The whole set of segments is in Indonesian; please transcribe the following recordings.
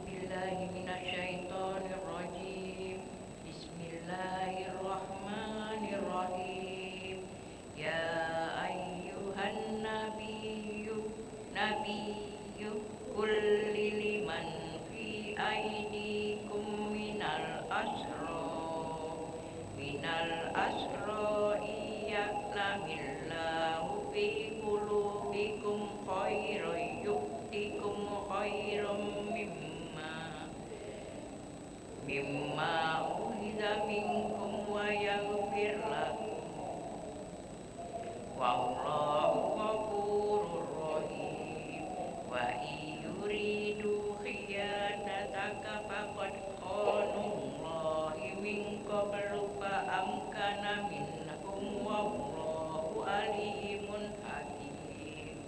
billahi minasyaitonir rajim. Bismillahirrahmanirrahim. Ya ayyuhan nabiyyu qul liman fi aydikum minal asra ya'lamillahu fi qulubikum khairan yu'tikum khairan mimma ukhidha minkum wa yaghfir lakum wallahu ghafurur rahim. Wa yuridu khiyanataka faqad khanu Allahi min qablu fa amkana minhum wallahu alimun hakim.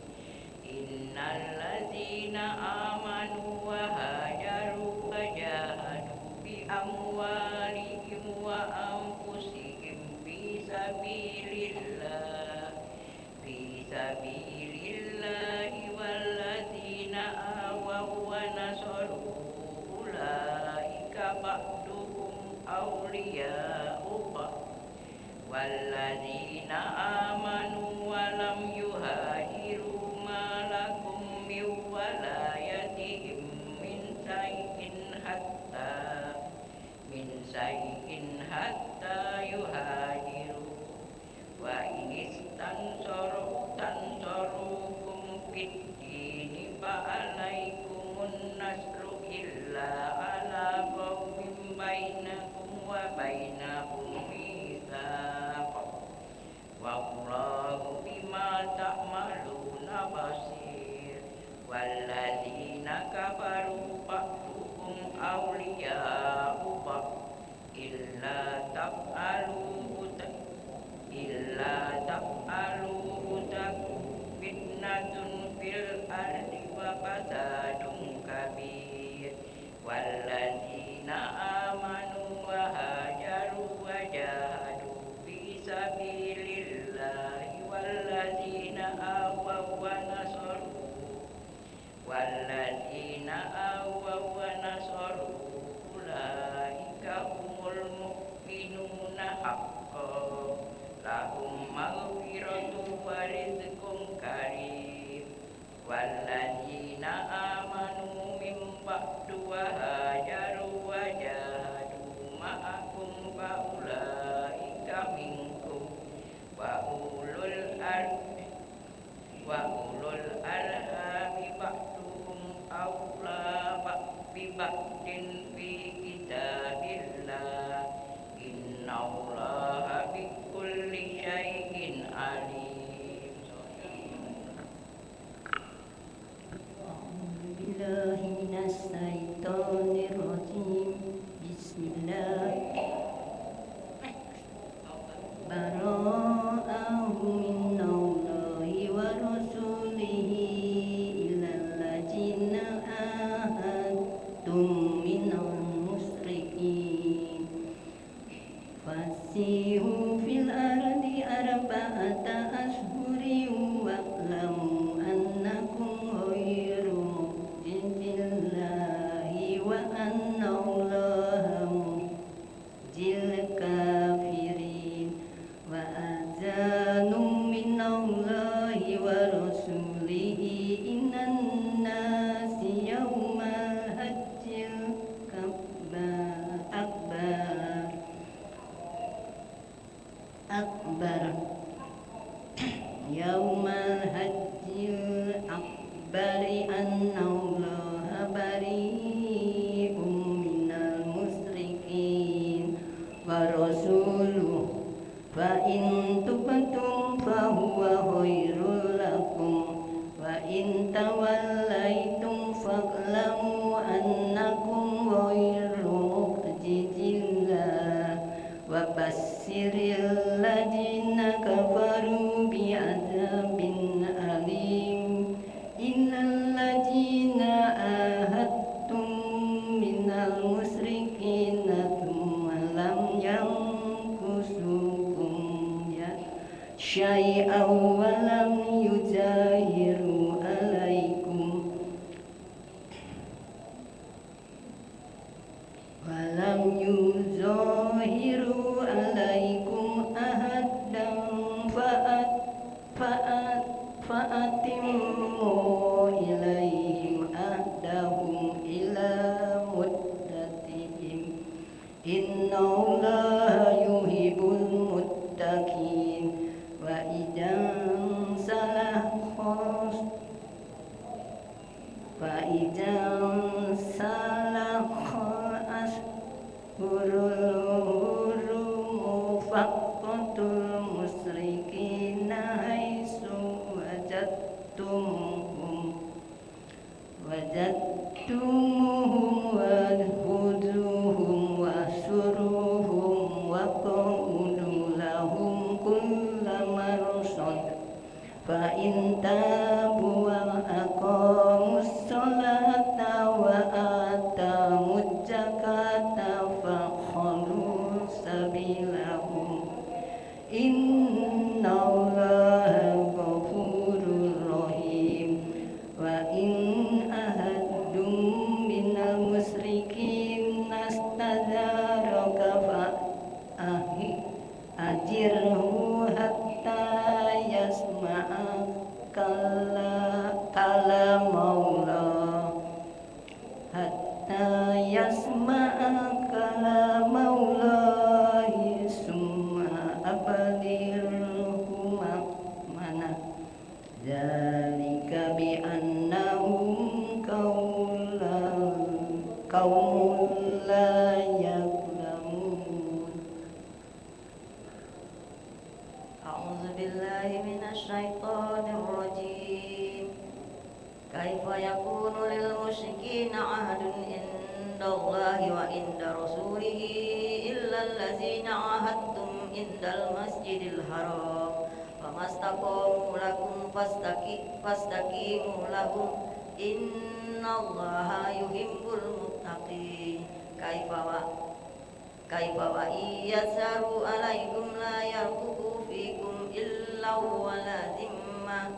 Innal ladzina amanu wa hajaru wa jahadu bi amwalihim wa anfusihim fi sabilillahi walladzina awaw wa nasaru ulaika ba'duhum awliya'u ba'd walladzina amanu wa lam yuhajiru ma lakum min walayatihim min shay'in hatta yuhajiru wa in tansarukum fid dini fa alaikumun nasru illa ala qaumin bainakum wa bainahum mitsaq wallahu bima ta'maluna basir. Walladzina kafaru ba'duhum awliya'u ba'd illa taf'aluhu takun fitnatun fil ardi wa fasadun kabir. Walladzina amanu wa hajaru wa jahadu fi sabilillahi walladzina awaw wa nasaru ulaika humul mu'minuna haqqan lahum maghfiratun wa rizqun karim. Walladzina amanu min ba'du wa hajaru wa jahadu ma'akum fa ulaika minkum wa ulul arhami ba'duhum awla bi ba'din fi kitabillah innallaha bi kulli syai'in alim. A'udzu billahi minas syaitonir rajim. Bismillah. Bara'ahu minallahi wa rasulihi ilal ladzina ahadtum minal musyrikin fasihu fil ardi arba'ata ashhurin wa'lamu annakum ghairu mu'jizillahi wa annallaha mukhzil kafirin. Wa adzanum minallahi wa rasulihi innan nasi yawmal hajjil akbar yaumal hajjil akbari annallaha bari'um minal musyrikin wa rasuluhu fa in tubtum fa huwa khairul lakum wa in tawallaitum fa'lamu annakum ghairu mu'jizillah wa basyiril ladzina kafaru bi'adzabin alim. Innal ladzina ahadtum minal musyrikina thumma lam yankusukum syai'an wa lam yujahiru alaikum falam yuzahiru alaikum ahadan fa'atimmu ilaihim ahdahum ila muddatihim innallaha yuhibbul muttaqin wa idan salakha ashurul hurum faqatul musyrikina haitsu wajadtumuhum wadhuduhum wasuruhum wa qawlu lahum kulla marsad fa in tabu wa aqamus salata wa atamuz zakata fa khalu sabilahum innallaha ghafurur rahim wa in ahadum minal musyrikin nastajaraka fa ajirhu hatta yasma'a kalamullah hatta yasma'a kalamallahi summa ablighu mana dzalika bi annahum qaumun la ya'lamun. A'udzu billahi minasy syaithanir rajim. Kaifa yakunu lil musyrikina 'ahdun indallahi wa inda rasulihi illa allazina 'ahadtum indal masjidil haram famastaqamu lakum fastaqimu lahum innallaha yuhibbul muttaqin. Kaifa wa iyyasaru alaikum la yarqubu fikum illa wala dhimma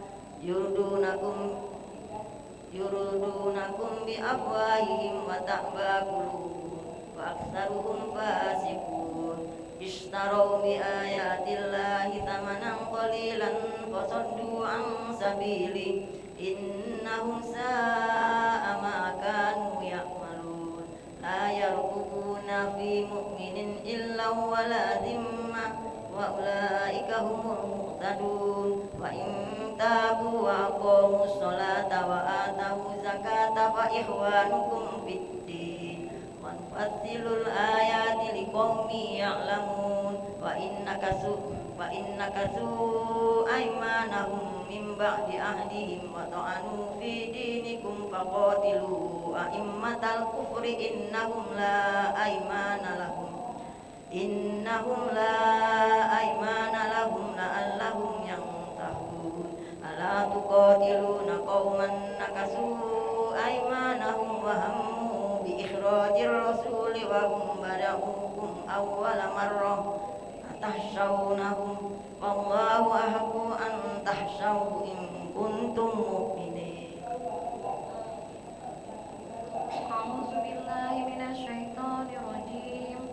yurudunakum bi afwahihim wa ta'ba qulubuhum wa aktsaruhum fasiqun. Ishtarau bi ayatillahi thamanan qalilan fasaddu an sabili innahum sa'a ma kanu ya'malun. La yarqubuna fi mu'minin illa wala dhimma wa ulaika humul muhtadun. Wa in tabu wa aqamus salata wa atawu zakata fa ikhwanukum fid din wa nufassilul ayati liqaumin ya'lamun. Wa innakasu aymanahum min ba'di ahdihim wa ta'anu fi dinikum faqatilu a'immatal kufri innahum la aymana lahum la'allahum yantahun. Ala tuqatiluna qauman nakasu aymanahum wa hammu bi ikhrajir rasuli wa hum bada'ukum awwala marrah atahshawnahum wallahu ahaqqu an tahshawu in kuntum mu'minin. A'udzu billahi minasy syaithanir rajim.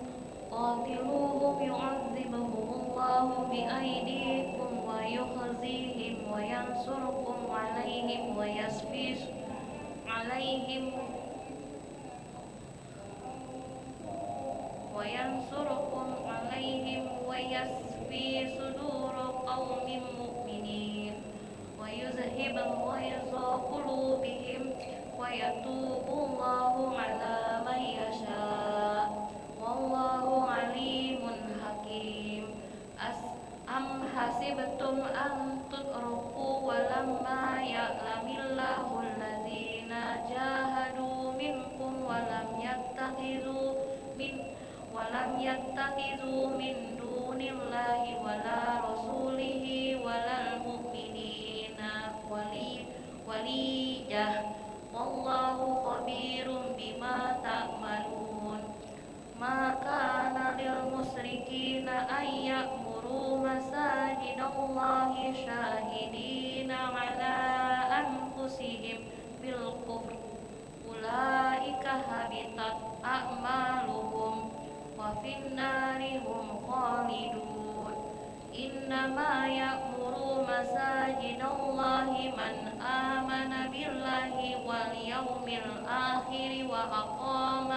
Qatiluhum yu'adzibuhumullahu bi aydikum wa yukhzihim wa yansurkum 'alaihim wa yasfi 'alaihim wa yasfi sudura qaumin mu'minin wa yuzhibu ghaiza qulubihim wa yatubullahu 'ala man yasha wallahu 'alimun hakim. Am hasibtum an tutraku walamma ya'lamillahu allazina jahadu minkum walam yattakhidhu min dunillahi wala rasulihi walal mu'minina waliyah wallahu khabirum bima ta'malun. Ma kana lil musyrikina ay ya'muru masajidallahi syahidina ala anfusihim bil kufr ulaika habitat a'maluhum إنما يأمر مساجد الله من آمن بالله واليوم الآخر وأقام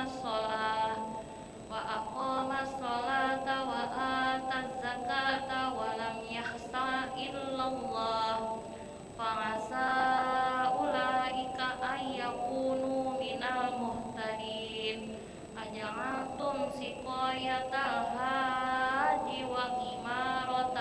الصلاة وآتى الزكاة ولم يخش إلا الله فعسى أولئك أن يكونوا من المهتدين أجعلتم سقاية الحاج وإمارة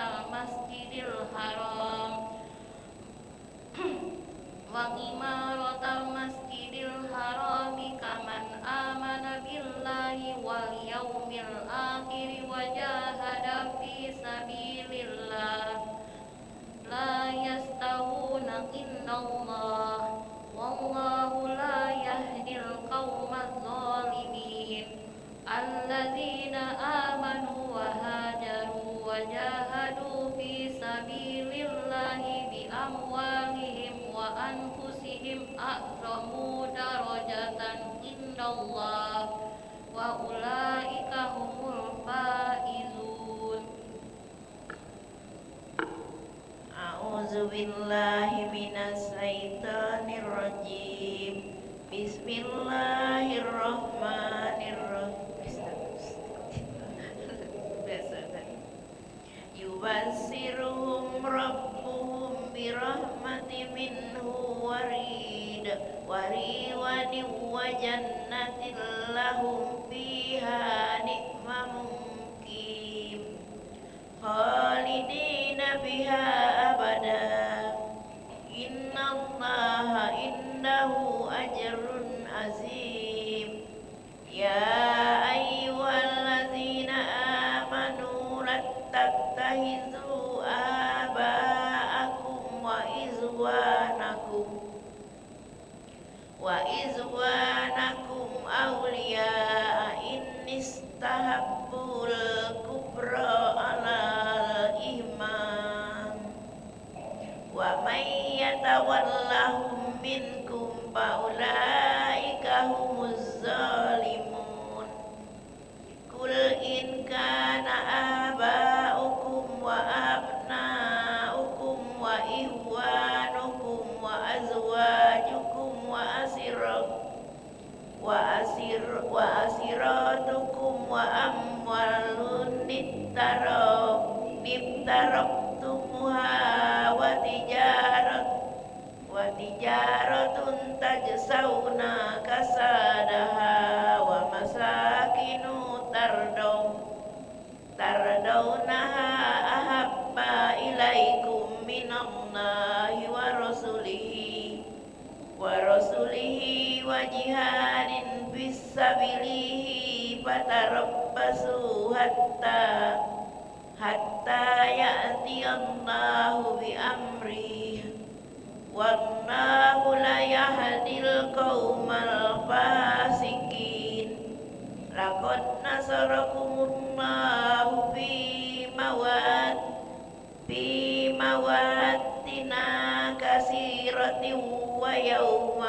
المسجد الحرام كمن آمن بالله واليوم الآخر وجاهد في سبيل الله لا يستوون عند الله والله لا يهدي القوم الظالمين الذين آمنوا وهاجروا وجاهدوا في سبيل الله بأموالهم وأنفسهم أعظم درجة عند الله وأولئك هم الفائزون. أعوذ بالله من الشيطان الرجيم. بسم الله الرحمن الرحيم. يبشرهم ربهم برحمة منه ورضوان وجنة لهم فيها نعيم مقيم خالدين بها أبدا إن الله عنده أجر عظيم. يا أيها الذين آمنوا لا تتخذوا آباءكم وإخوانكم أولياء إن استحبوا الكفر على الإيمان ومن يتولهم منكم فأولئك هم الظالمون. قل إن كان آباؤكم وأبناؤكم وإخوانكم وأزواجكم وأسيرتكم وأموال اقترفتموها وتجارة تجزون كسادها ومساكن تردونها أحب إليكم من الله ورسله وجهاد في سبيله فتربصوا حتى يأتي الله بأمره والله لا يهدي القوم الفاسقين. لقد نصركم الله في مواطن كثيرة ويوم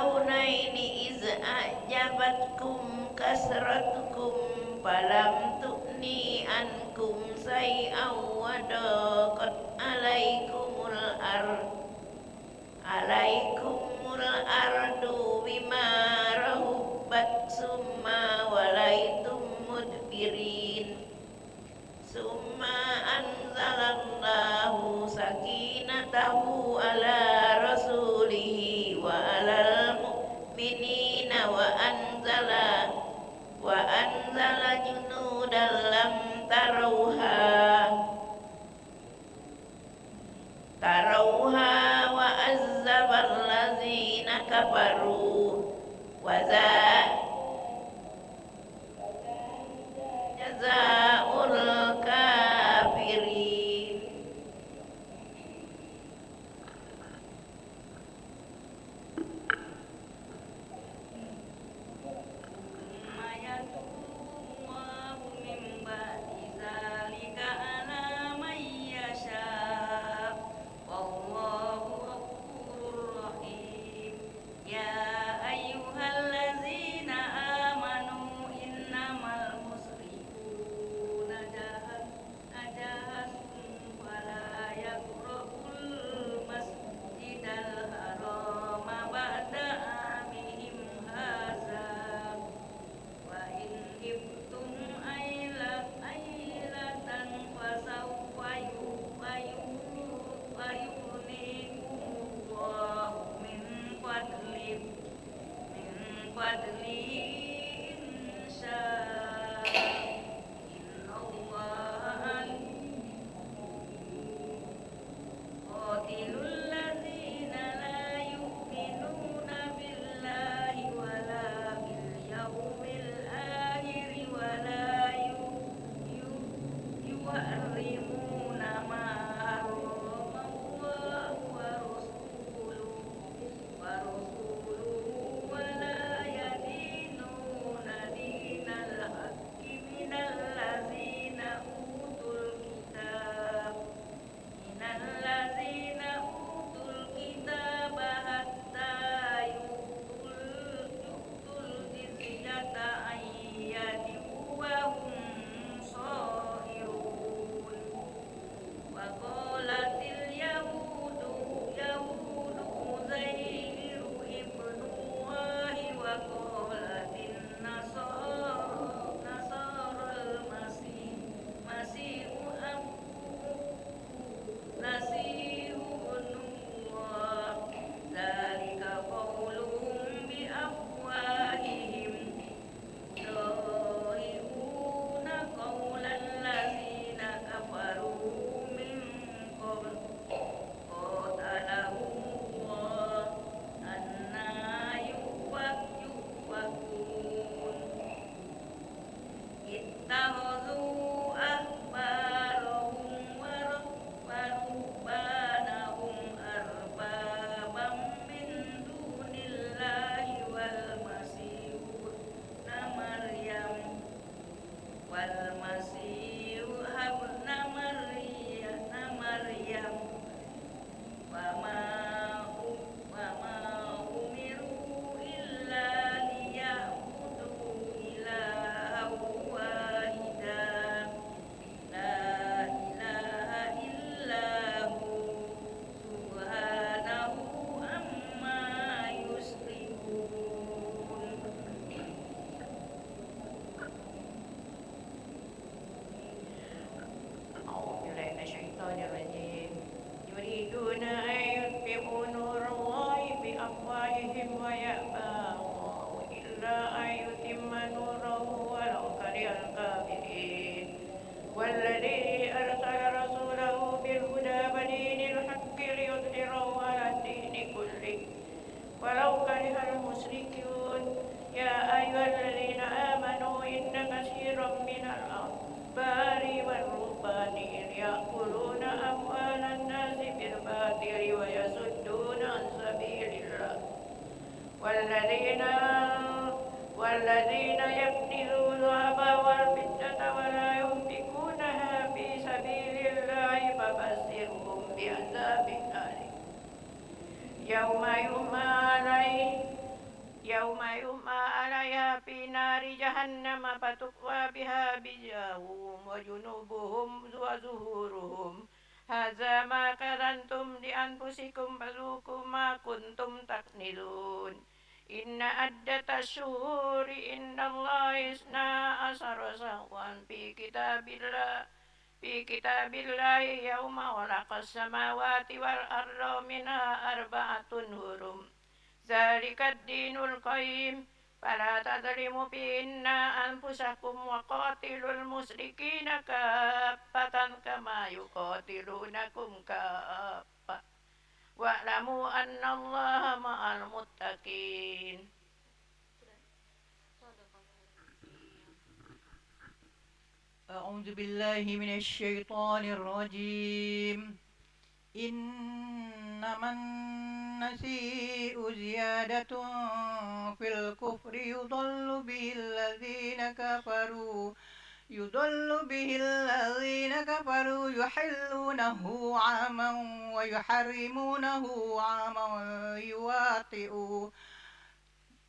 هنين إذ أعجبتكم كثرتكم فلم تغن عنكم شيئا وضاقت عليكم الأرض بما رحبت ثم وليتم مدبرين ثم أنزل الله سكينته على رسوله وعلى المؤمنين وأنزل جنودا لم تروها وعذب الذين كفروا وذلك جزاء الكافرين. والذي أرسل رسوله بالهدى ودين الحق ليظهره على الدين كله ولو كره المشركون. يا أيها الذين آمنوا إن كثيرا من الأحبار والرهبان يأكلون أموال الناس بالباطل ويصدون عن سبيل الله والذين يكنزون الذهب والفضة ولا ينفقونها في سبيل الله فبشرهم بعذاب أليم يوم يحمى عليها في نار جهنم فتكوى بها جباههم وجنوبهم وظهورهم هذا ما كنتم لأنفسكم فذوقوا ما كنتم تكنزون. إن عدة الشهور عند الله 12 شهرا في كتاب الله يوم خلق السماوات والأرض منها 4 حرم ذلك الدين القيم فلا تظلموا فيهن أنفسكم وقاتلوا المشركين كافة كما يقاتلونكم كافة واعلموا أن الله مع المتقين. أعوذ بالله من الشيطان الرجيم. إنما النسيء زيادة في الكفر يضل به الذين كفروا يحلونه عاما ويحرمونه عاما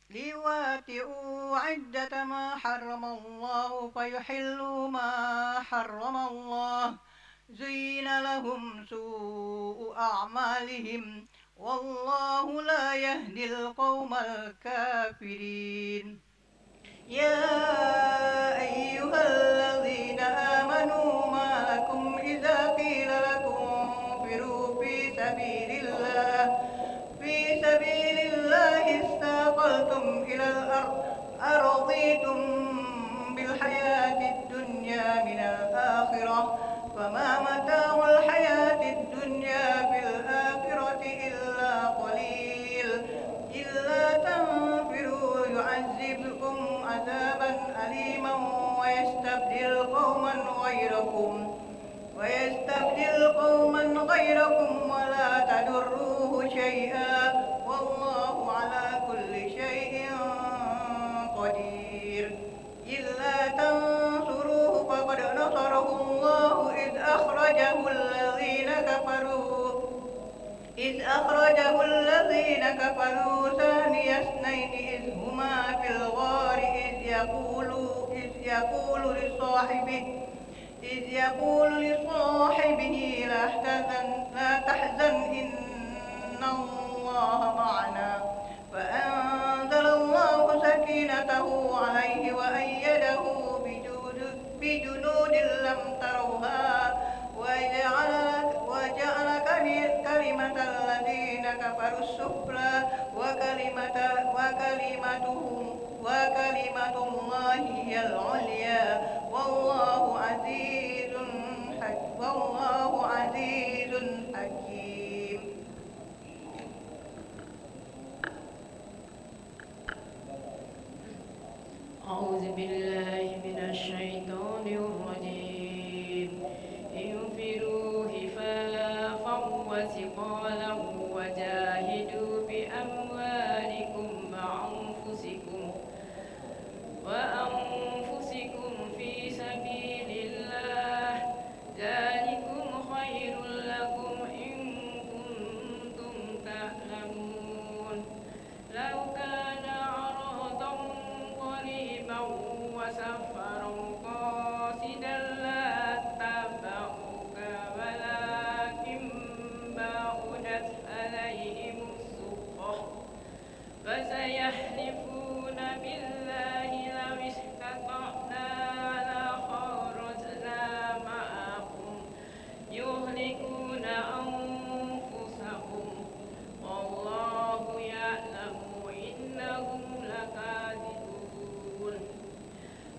ليواتئوا عدة ما حرم الله فيحلوا ما حرم الله زين لهم سوء أعمالهم والله لا يهدي القوم الكافرين. يا أيها الذين آمنوا ما لكم إذا قيل لكم انفروا في سبيل الله استاقلتم إلى الأرض أرضيتم بالحياة الدنيا من الآخرة فما متاع الحياة الدنيا في الآخرة إلا قليل. إلا تنفروا يعذبكم عذابا أليما ويستبدل قوما غيركم ولا تضروه شيئا والله على كل شيء قدير. إلا تنصروه فقد نصره الله إذ أخرجه الذين كفروا ثاني اثنين إذ هما في الغار إذ يقول لصاحبه لا تحزن إن الله معنا فأنزل الله سكينته عليه وأيده بجنود لم تروها وجعل كلمة الذين كفروا السفلى وكلمة الله هي العليا والله عزيز حكيم. أعوذ بالله من الشيطان الرجيم. انفروا خفافا وثقالا وجاهدوا بأموالكم وأنفسكم في سبيل الله ذلكم خير لكم إن كنتم تعلمون. لو كان عرضا قريبا وسفرا قاصدا لاتبعوك ولكن بعدت عليهم الشقة فسيحلفون بالله لو استطعنا لخرجنا معكم يهلكون أنفسهم والله يعلم إنهم لكاذبون.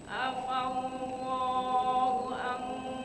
عفى الله عنهم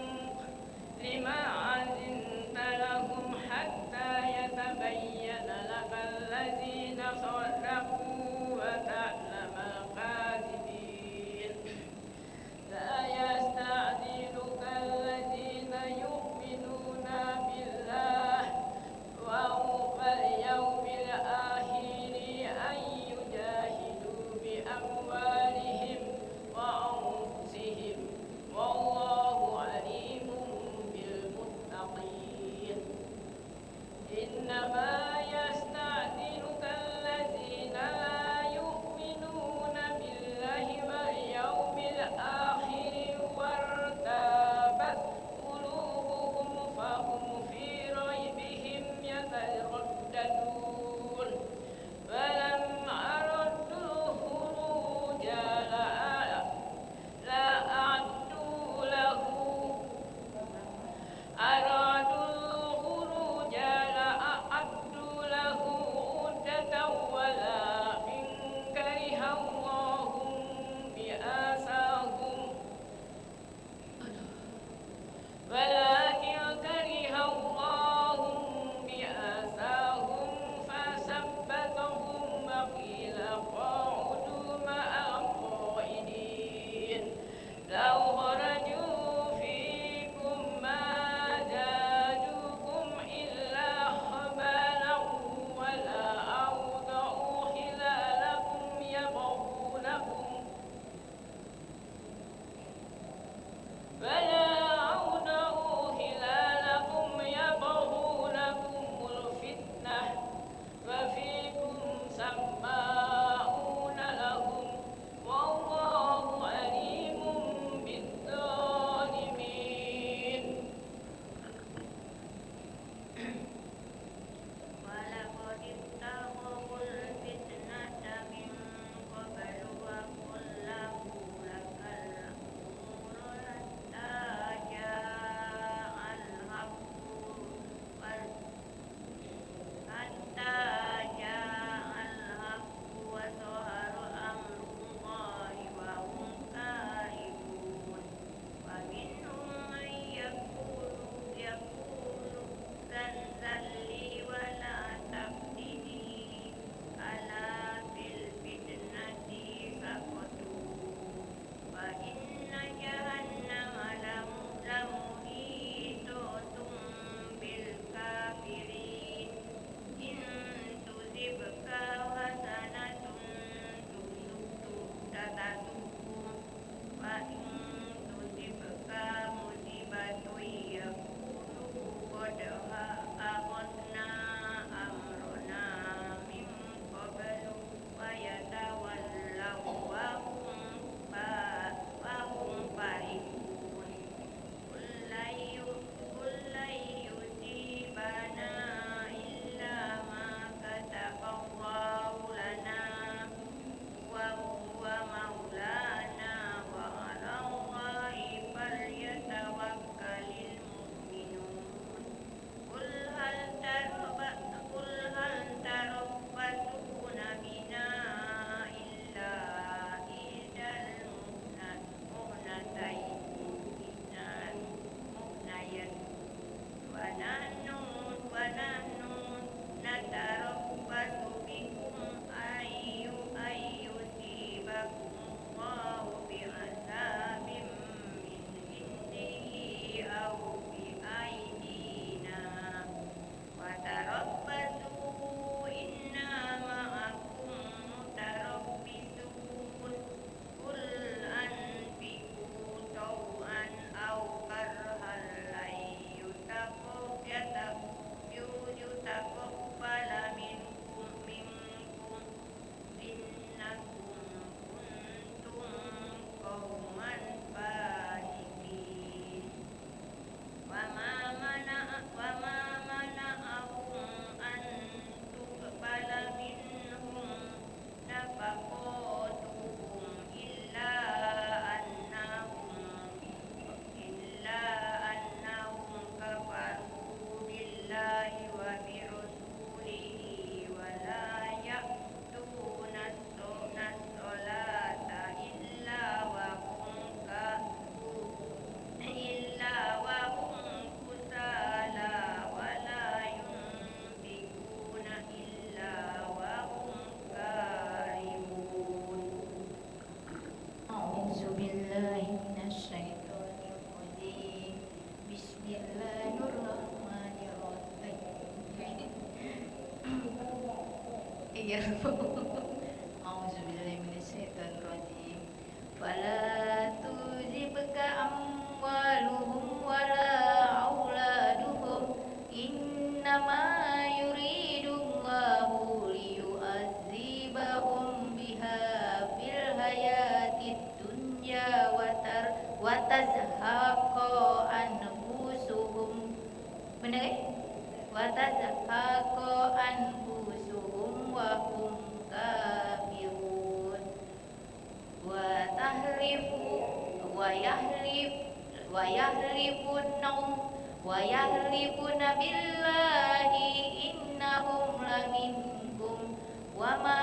yarfa'un. A'udzubillahi minasyaitonirrajim. Fala tuzibka amwaluhum wala auladuhum innama yuridullahu liyu'adzibahum biha fil hayatid dunya wa tazhaqa anfusuhum. Benar kan? Wa tazhaqa anfusuhum wa hum kafirun. Wa yahlifuna billahi innahum laminkum wa ma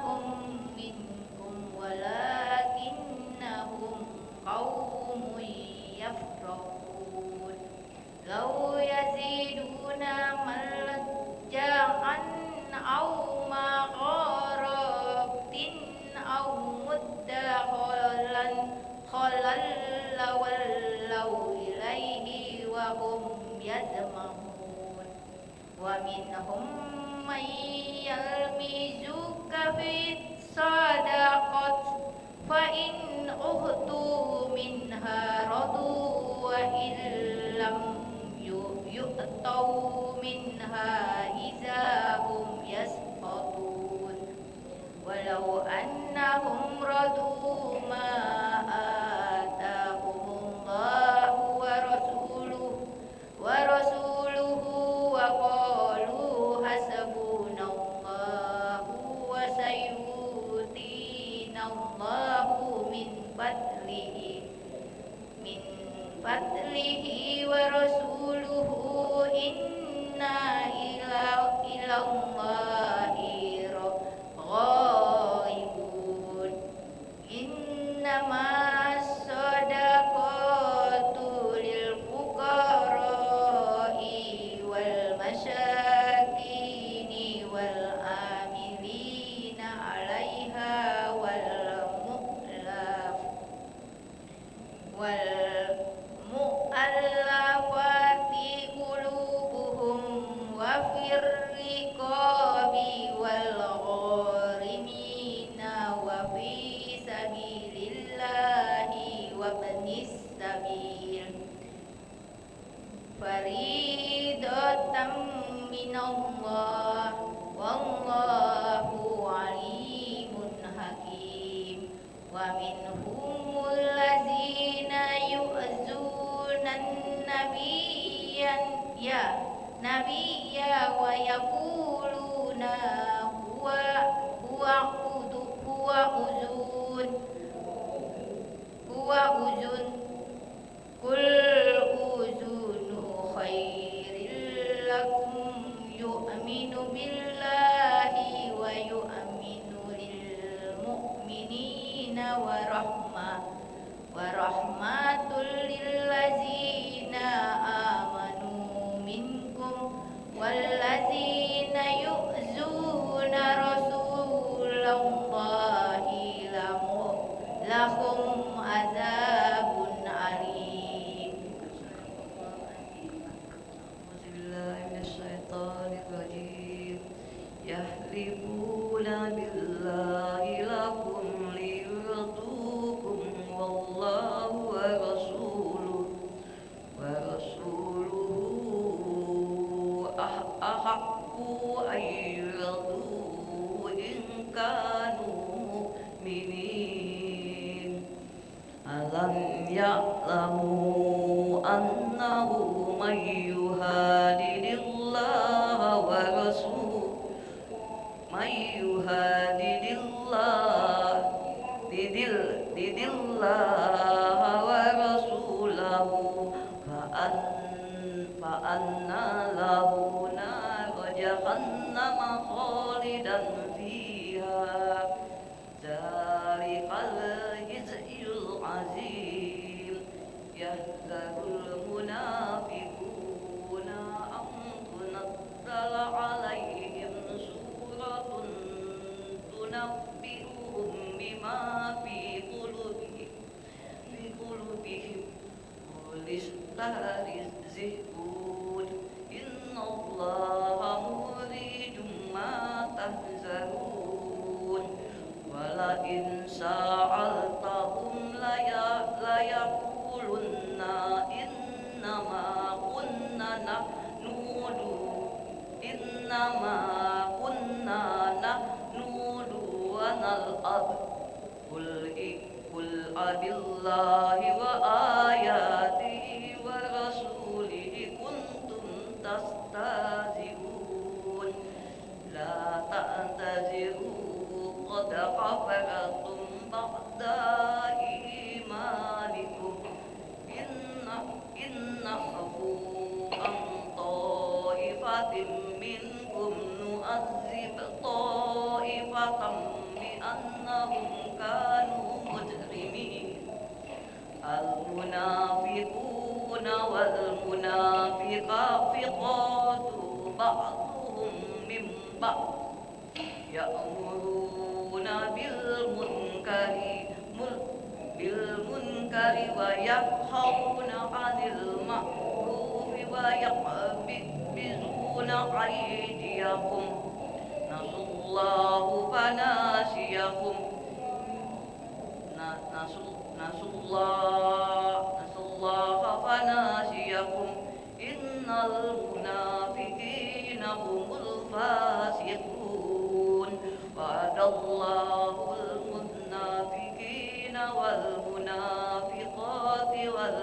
hum minkum walakinnahum qaumun yafraqun. Law yaziduna malajja'an aw maqaratin aw muddakhalan lawallaw ilaihi wa hum yajma'un. Wa minhum man yalmizuka fit sadaqat fa in uhtu minha radu wa illam yu'tau minha izahum yasqatun. Walau annahum radu ma atahumullahu wa rasuluhu wa qalu hasbunallahu wa sayutinallahu min fadlihi wa rasuluhu inna ilallahi ghaibun. Innama sadaqatu lil fuqara'i wal masyakini wal amilina 'alaiha wal mu'allafati qulubuhum wa fir riqabi wal gharimina wa fi sabilillahi wa ibnis sabil faridatan minallah wallahu alimun hakim. Wa minhumul ladzina yu'zunan nabiyya wa yaquluna huwa uzun kul uzunu khairil lakum yu'minu billahi wa yu'minu lil mu'minina wa rahmatul lil ladzina amanu minkum wal ladzina yu'zuna rasulallahi lahum adzabun alim. A'udzubillahi minasyaitonirrajim. Yahlifuna billahi lakum liyurdukum wallahu wa rasuluhu ahaqqu an yurduhu in kanu mu'minin. Alam ya'lamu annahu man yuhadidillaha wa rasulahu wa rasulahu fa'anna lahu nara jahannama khalidan fiha dzalikal khizyul azim. Yahzarul munafiquna an tunazzala alaihim suratun tunabbi'uhum bima fi qulubihim qul istahzi'un innallaha muridum ma tahzanun innama kunna nahnu wa nal'ab Qul abillahi wa ayatihi wa rasulihi kuntum tastahzi'un la ta'taziru qad kafartum ba'da imanikum inna afu an ta'ifatin minkum nu'adzib ta'ifatan bi'annahum kanu mujrimin al-munafiquna wal-munafiqatu ba'duhum min ba'd ya'muruna bil munkari wa yanhauna 'anil ma'rufi wa yaqbiduna aydiyakum nasallahu fanasiyahum nasallaha fanasiyahum innal munafiqina humul fasiqun wa'adallahul munafiqina wal munafiqati wal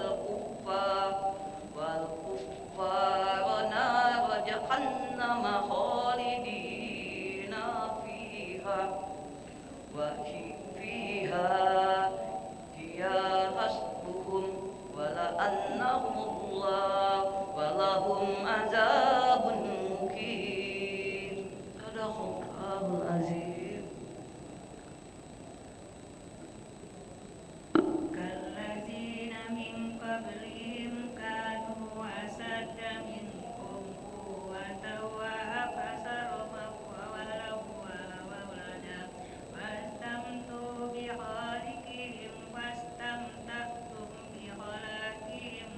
kuffara nar jahannam khalidina fiha wa fiha hiya hasbuhum wa la'annahumullah wa lahum azabun muqim. Sadaqallahul azim. Kallazina min qablihim kanu asadda minkum quwwatan wa aktsara amwalan wa awladan fastamtu bi khaliqihim fastamtaktum bi khalaqihim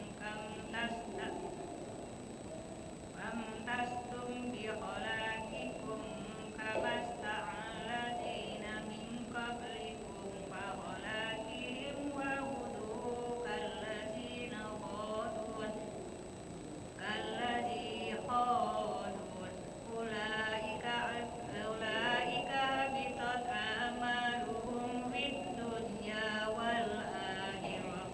famtastum bi khalaqikum kamasta'allazina min qablikum fa khalaqihim wa hudu kallazina khadun ulaika habitat amaluhum fid dunya wal akhirah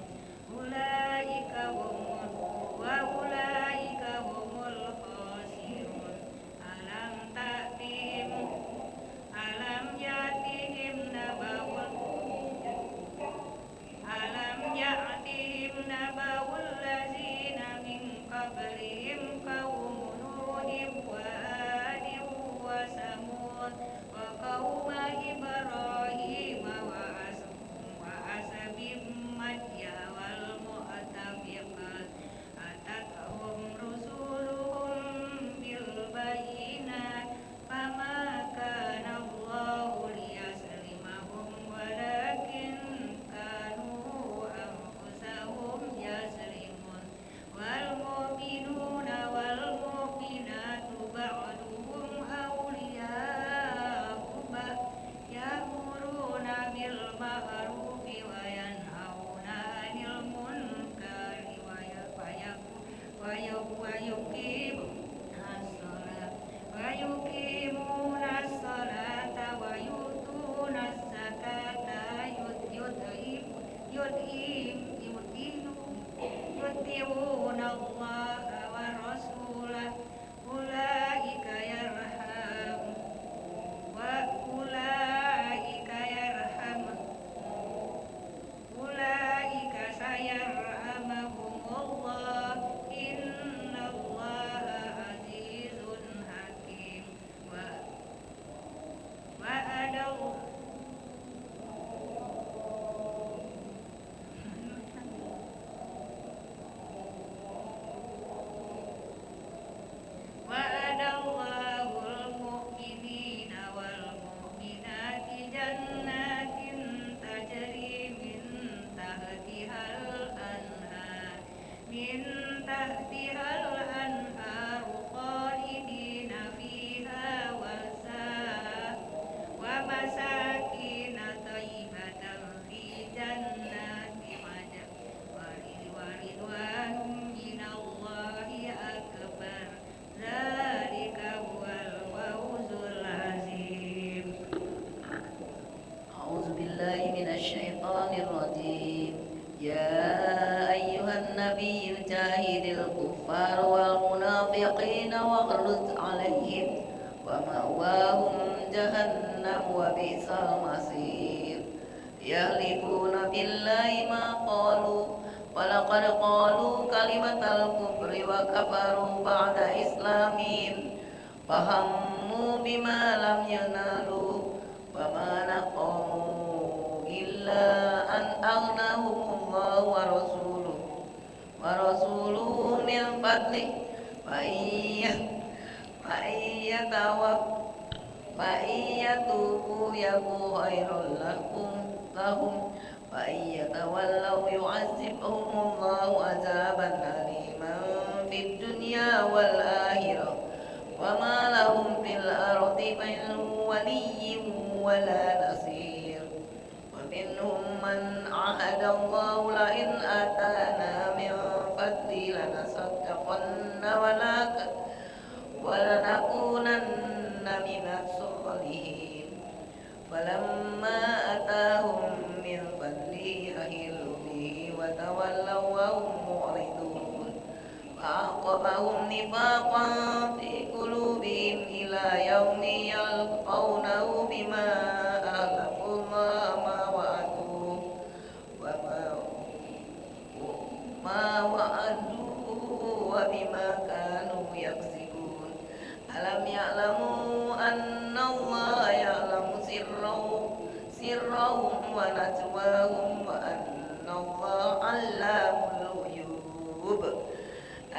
ulaika humul khasirun alam واغلظ عليهم ومأواهم جهنم وبئس المصير يحلفون بالله ما قالوا ولقد قالوا كلمة الكفر وكفروا بعد إسلامهم فهموا بما لم ينالوا وما نقموا إلا أن أغناهم الله ورسوله من فضله فإن يتوبوا يك خير لهم وإن يتولوا يعذبهم الله عذابا أليما في الدنيا والآخرة وما لهم في الأرض من ولي ولا نصير ومنهم من عهد الله لئن آتانا من فضله لنصدقن ولنكونن من الصالحين فلما آتاهم من فضله بخلوا به وتولوا وهم معرضون فأعقبهم نفاقا في قلوبهم إلى يوم يلقونه بما أخلفوا الله ما وعدوه وبما كانوا يكسبون ألم يعلموا أن الله يعلم سرهم ونجواهم وأن الله علام الغيوب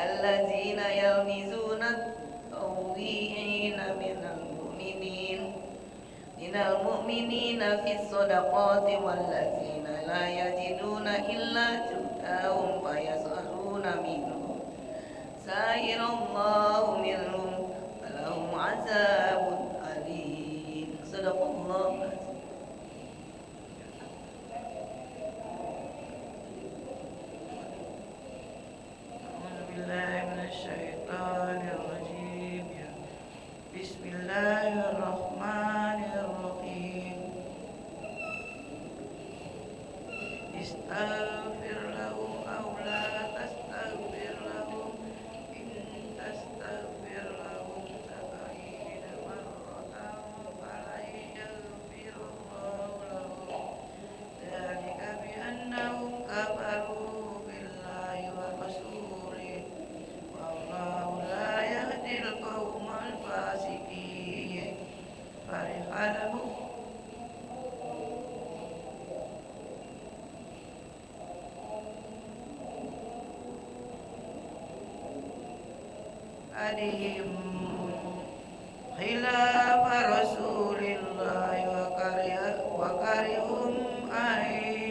الذين يلمزون الطاغين من المؤمنين في الصدقات والذين لا يجدون إلا جهدهم فيسألون منهم سائر الله منهم فلهم عذاب أليم صدق الله أعوذ بالله من الشيطان الرجيم بسم الله الرحمن الرحيم استغفر لهم أو لا تستغفر لهم إن تستغفر لهم 70 مرة فلن يغفر الله لهم ذلك بأنهم كفروا بالله ورسوله والله لا يهدي القوم الفاسقين فرح عليهم خلاف رسول الله وكرههم أن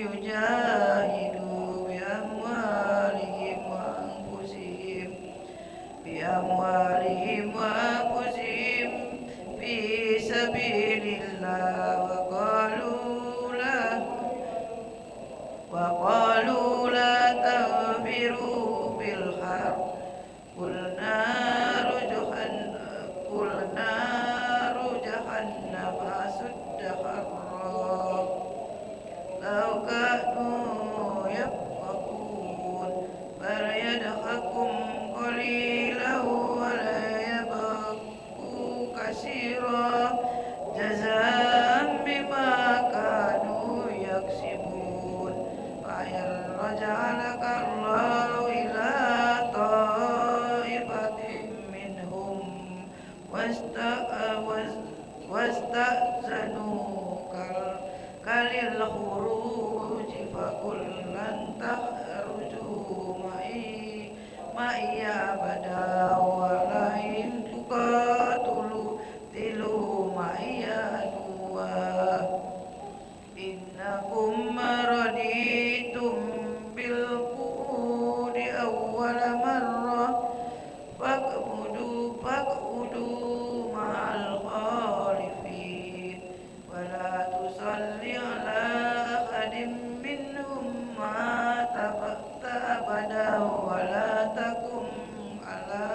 يجاهدوا بأموالهم وأنفسهم في سبيل الله وقالوا لا تنفروا في الحر قل نار جهنم أشد حرا لو كانوا يفقهون فليضحكوا قليلا ولا يبكوا كثيرا جزاء بما كانوا يكسبون فإن رجعك الله إلى طائفة منهم واستأذنوك للخروج فقل لن تخرجوا معي أبدا ولئن تقاتلوا معي عدوا إنكم رضيتم بالقعود أول مرة فاقعدوا مع الخالفين ولا تصل على أحد منهم مات أبدا ولا تقم على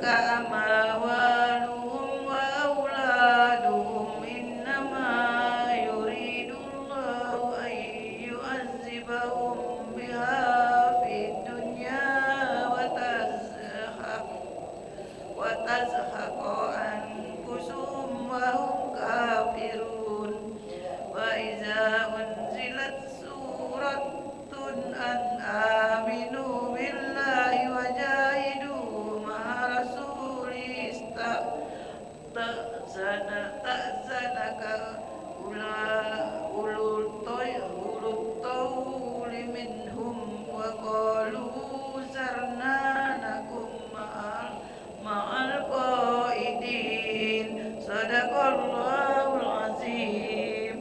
أموالهم وأولادهم إنما يريد الله أن يعذبهم بها في الدنيا وتزهق أنفسهم وهم كافرون وإذا أنزلت سورة أن آمنوا بالله وجاهدوا مع رسوله تأذنك أولو الطول منهم وقالوا سرنا نكن مع القائدين صدق الله العظيم.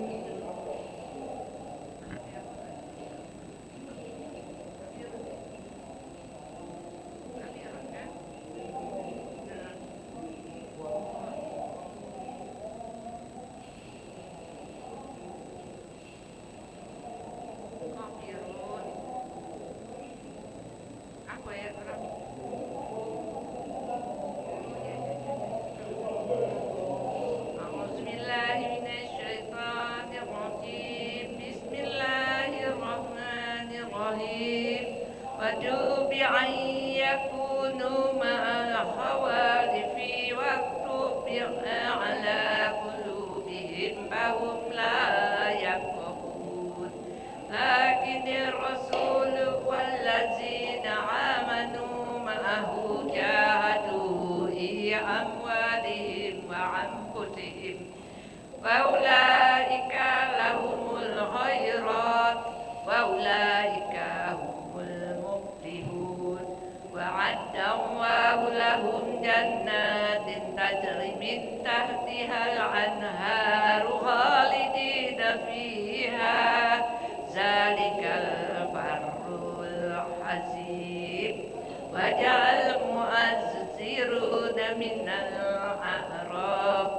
Apa ya, وَجُوبِ أَنْ يَكُونُوا مَعَ الْخَوَالِفِ وَاطُّبِعَ عَلَى قُلُوبِهِمْ فَهُمْ لَا يَفْقَهُونَ لكن الرسول والذين آمنوا معه جاهدوا بأموالهم وأنفسهم وأولئك لهم الخيرات وأولئك هم المفلحون وعد الله لهم جنات تجري من تحتها الأنهار خالدين فيها ذلك البر الحسيب وجعل المؤذرون من الأعراب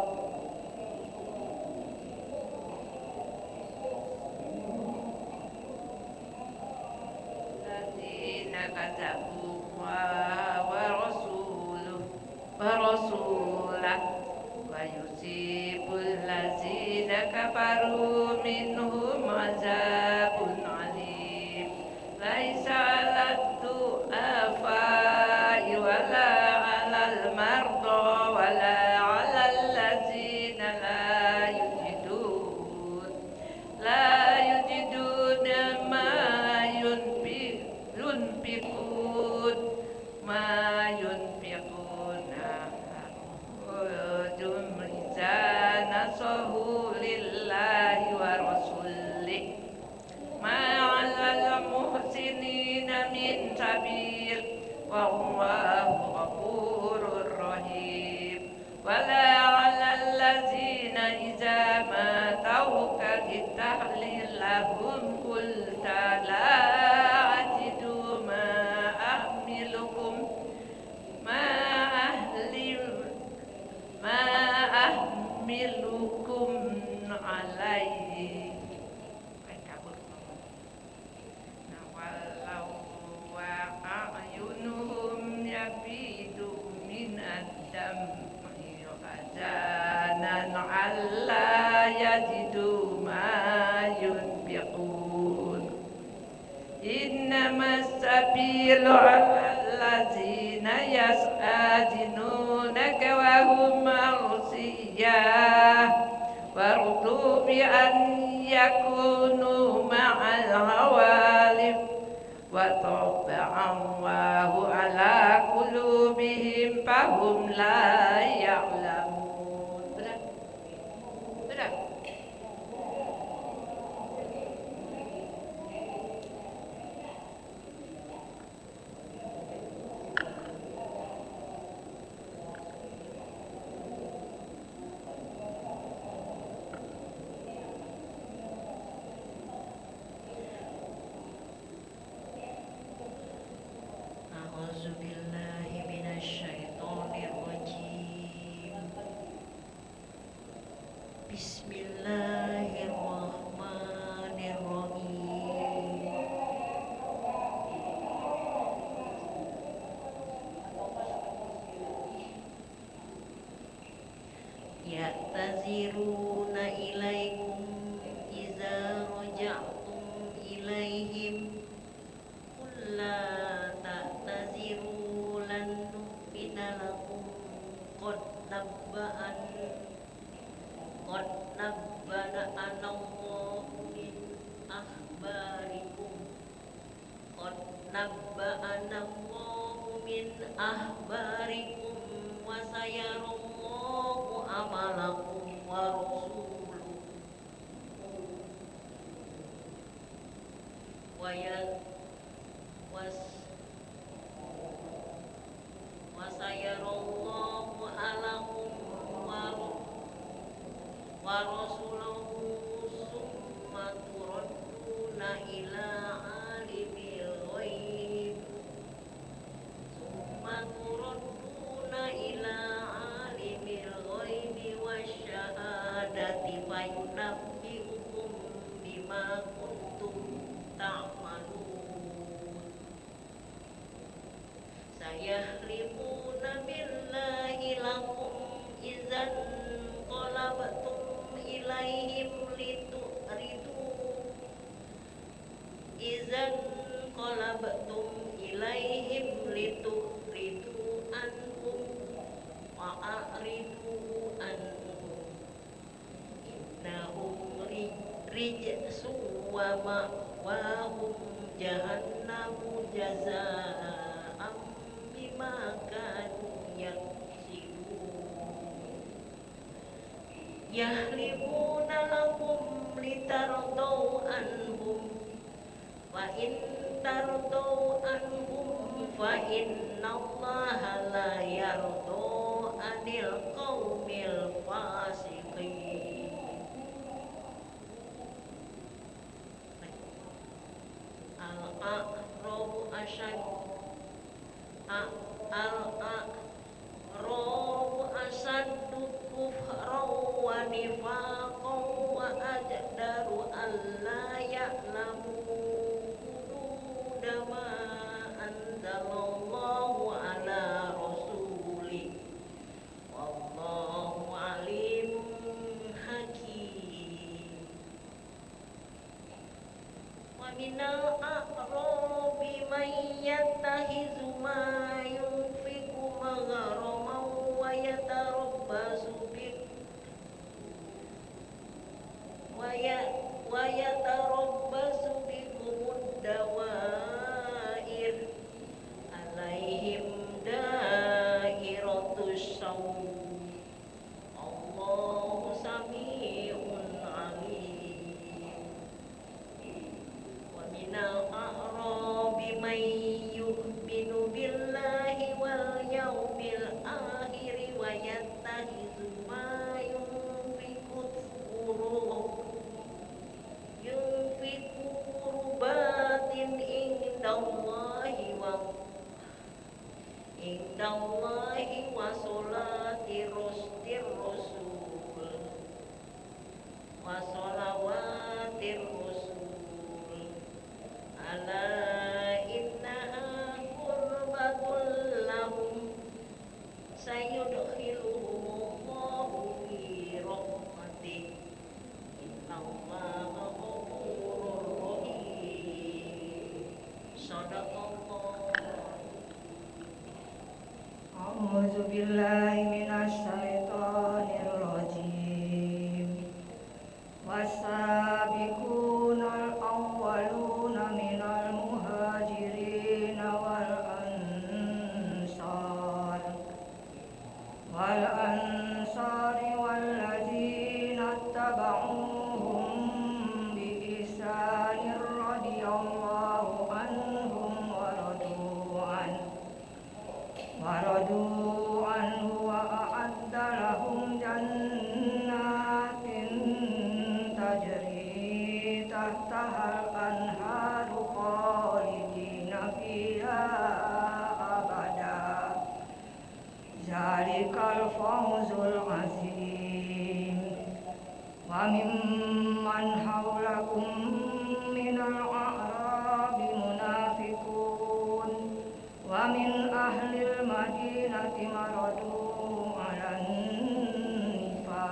الذين كذبوا ورسوله ويصيب الذين كفروا منهم عذاب عليم ليس على الضعفاء ولا على المرضى ولا على الذين لا يجدون ما ينفقون إذا نصحوا لله ورسوله ما على المحسنين من سبيل والله غفور رحيم ولا على الذين إذا ما أتوك للتحليل لهم قلت لا أجد ما أحملكم عليه وأعينهم يفيض من الدمع حزنا ألا يجدوا ما ينفقون إنما السبيل على الذين يستأذنونك وهم أغنياء ورضوا بأن يكونوا مع الخوالف وطبع الله على قلوبهم فهم لا يعلمون. Sudah. Bismillah. ya'taziruna ilaikum iza raja'tum ilaihim qul la ta'taziru lan nu'mina lakum qad nabba'ana Allahu min akhbarikum wa sayarallahu amalakum wa rasuluhu wa sayarallahu alakum wa rasuluhu summa turadduna ila alimil ghaib wasyahadati fayunabbi'ukum bima kuntum ta'malun. Sayahlifuna billahi lakum idzan qalabtum ilaihim litu'ridu anhum wa a'ridu anhum innahum rijsun wa ma'wahum jahannamu jazaa'an bima kanu yaksibun. Yahlifuna lakum litardau anhum wa in tardau anhum fa innallaha la yardu anil qaumil fasiqin. Al-a'rabu asaddu kufran wa nifaqan wa ajdaru alla ya'lamu hududama anzalallahu ala rasulih wallahu alimun hakim. Wa minal a'rabi man yattahizu ma yunfiqu maghraman wa yatarabbasu bikumud dawair alaihim dairatus sawm Allahu sami'un alim. Wa minal a'rabi man yu'minu billahi wal yawmil akhir wa yattahizu ma yunfiqu qurbatin indallahi wa solatir rasul wa salawatir rasul ala innaha qurbatul lahum sayudkhiluhumullahu fi rahmatih innallaha ghafurur rahim. Shadaqallah. A'udzu billahi minasy syaithanir rajim. Was-sabiqunal awwaluna minal muhajirin wal ansari walladzina tabauhum bi ihsanin radhiyallahu anhum wa radu anhu wa a'adda lahum jannatin tajri tahtahal anharu khalidina fiha abada. Zalikal fawzul azim. Wa mimman hawlakum minal a'rabi munafiqun wa min ahlil madinati maradu 'alan nifaq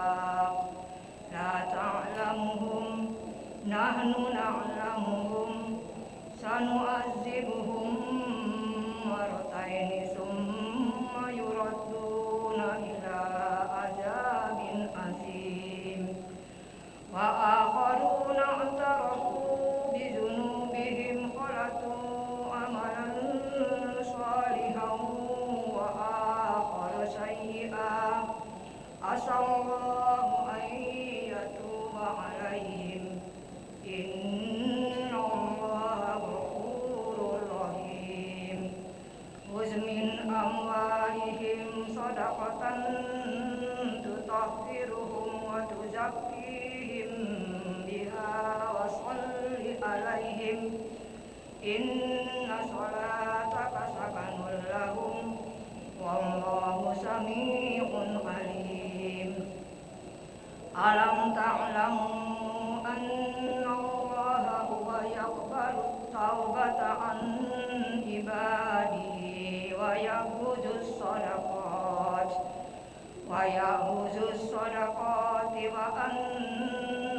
عسى الله أن يتوب عليهم إن الله غفور رحيم خذ من أموالهم صدقة تطهرهم وتزكيهم بها وصل عليهم إن صلاتك سكن لهم والله سميع عليم ألم تعلموا أن الله هو يقبل التوبة عن عباده ويأخذ الصدقات وأن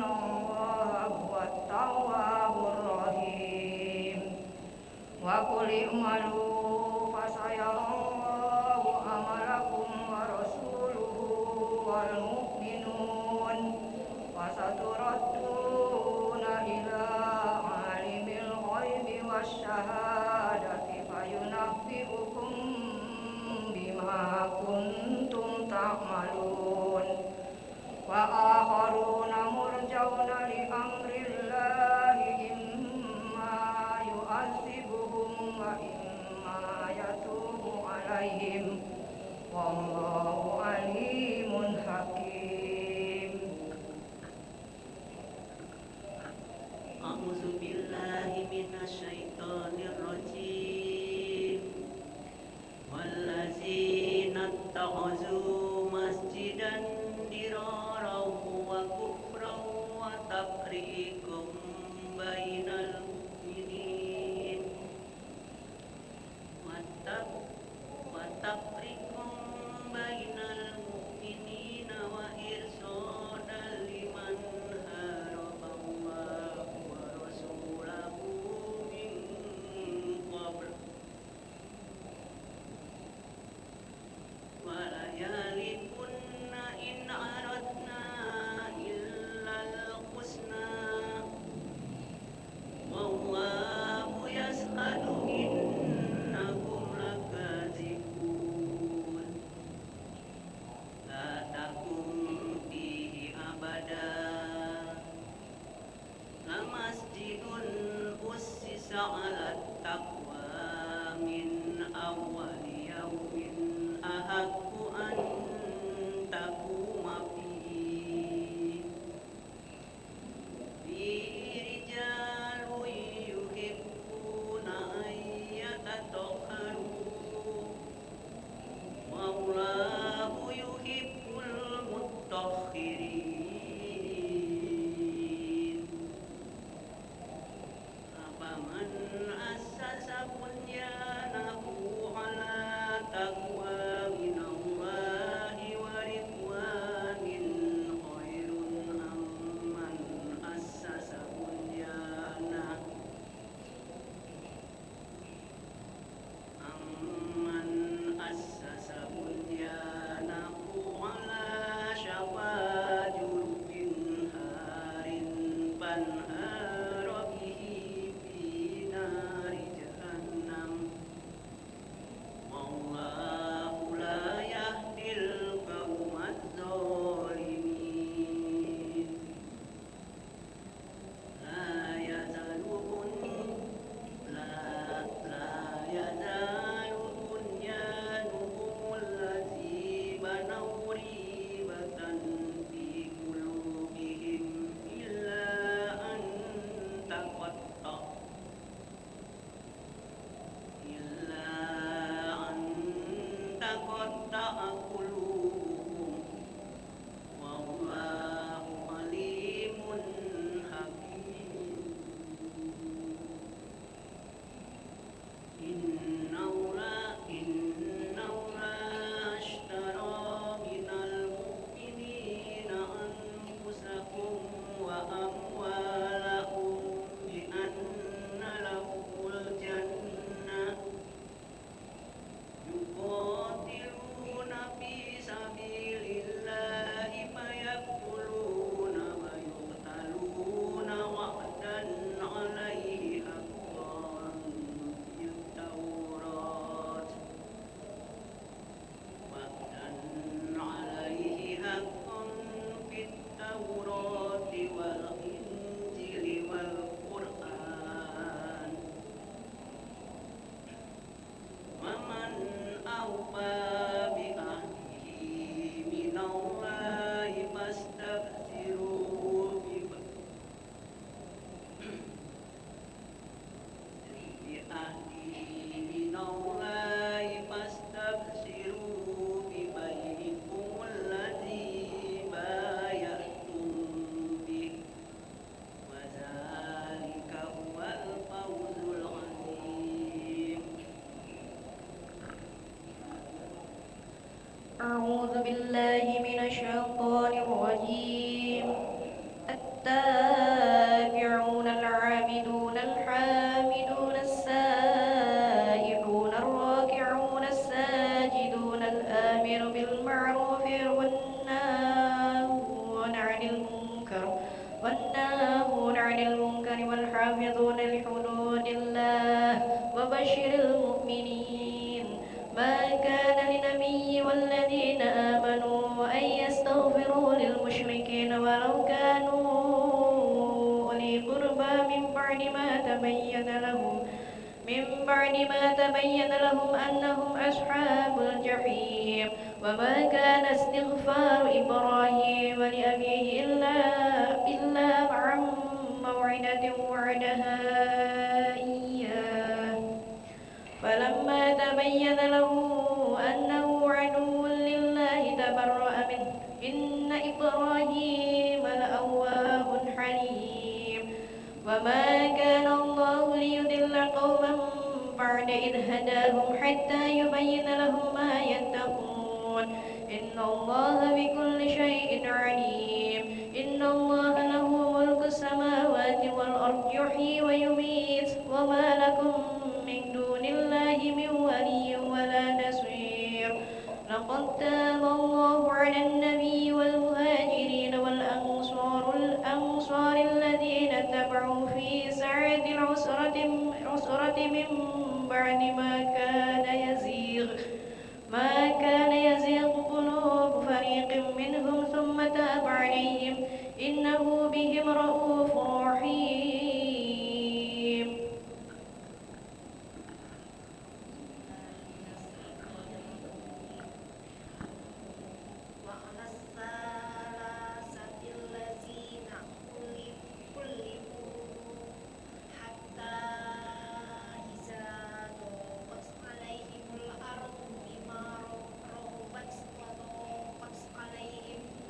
الله هو التواب الرحيم وقل اعملوا فسيرى الله عملكم ورسوله والمؤمنون وستردون إلى عالم الغيب والشهادة فينبئكم بما كنتم تعملون وآخرون مرجون لأمر الله إما يعذبهم وإما يتوب عليهم والله عليم حكيم أعوذ بالله من الشيطان الرجيم والذين اتخذوا مسجدا ضرارا وكفرا وتفريقا بين المؤمنين وإرصادا لمن حارب الله ورسوله من قبل وليهلكن إن أردنا إلا الحسنى ولا يرضون لأنفسهم الكفر وإن يروا آية حسنة يعرضوا عنها ويقولوا هذه سحر مبين وليهلكن إن أردنا إلا الحسنى ولا يرضون لأنفسهم الكفر وإن يروا آية حسنة يعرضوا عنها ويقولوا هذه سحر مبين بالله من الشيطان الرجيم التابعون العابدون الحامدون السائحون الراكعون الساجدون الآمر بالمعروف والناهون عن المنكر والحافظون لحدود الله وبشر المؤمنين ما كان للنبي والذين آمنوا أن يستغفروا للمشركين ولو كانوا أولي قربى من بعد ما تبين لهم أنهم أصحاب الجحيم وما كان استغفار إبراهيم لأبيه إلا عن موعدة وعدها إياه فلما تبين له أنه عدو لله تبرأ منه إن إبراهيم لأواه حليم وما كان الله ليضل قوما بعد إذ هداهم حتى يبين لهم ما يتقون إن الله بكل شيء عليم إن الله له ملك السماوات والأرض يحيي ويميت وما لكم من دون الله من ولي ولا نصير لقد تاب الله على النبي والمهاجرين والأنصار الذين اتبعوا في ساعة العسرة من بعد ما كان يزيغ قلوب فريق منهم ثم تاب عليهم إنه بهم رؤوف رحيم وعلى الثلاثة الذين خلفوا حتى إذا ضاقت عليهم الأرض بما رحبت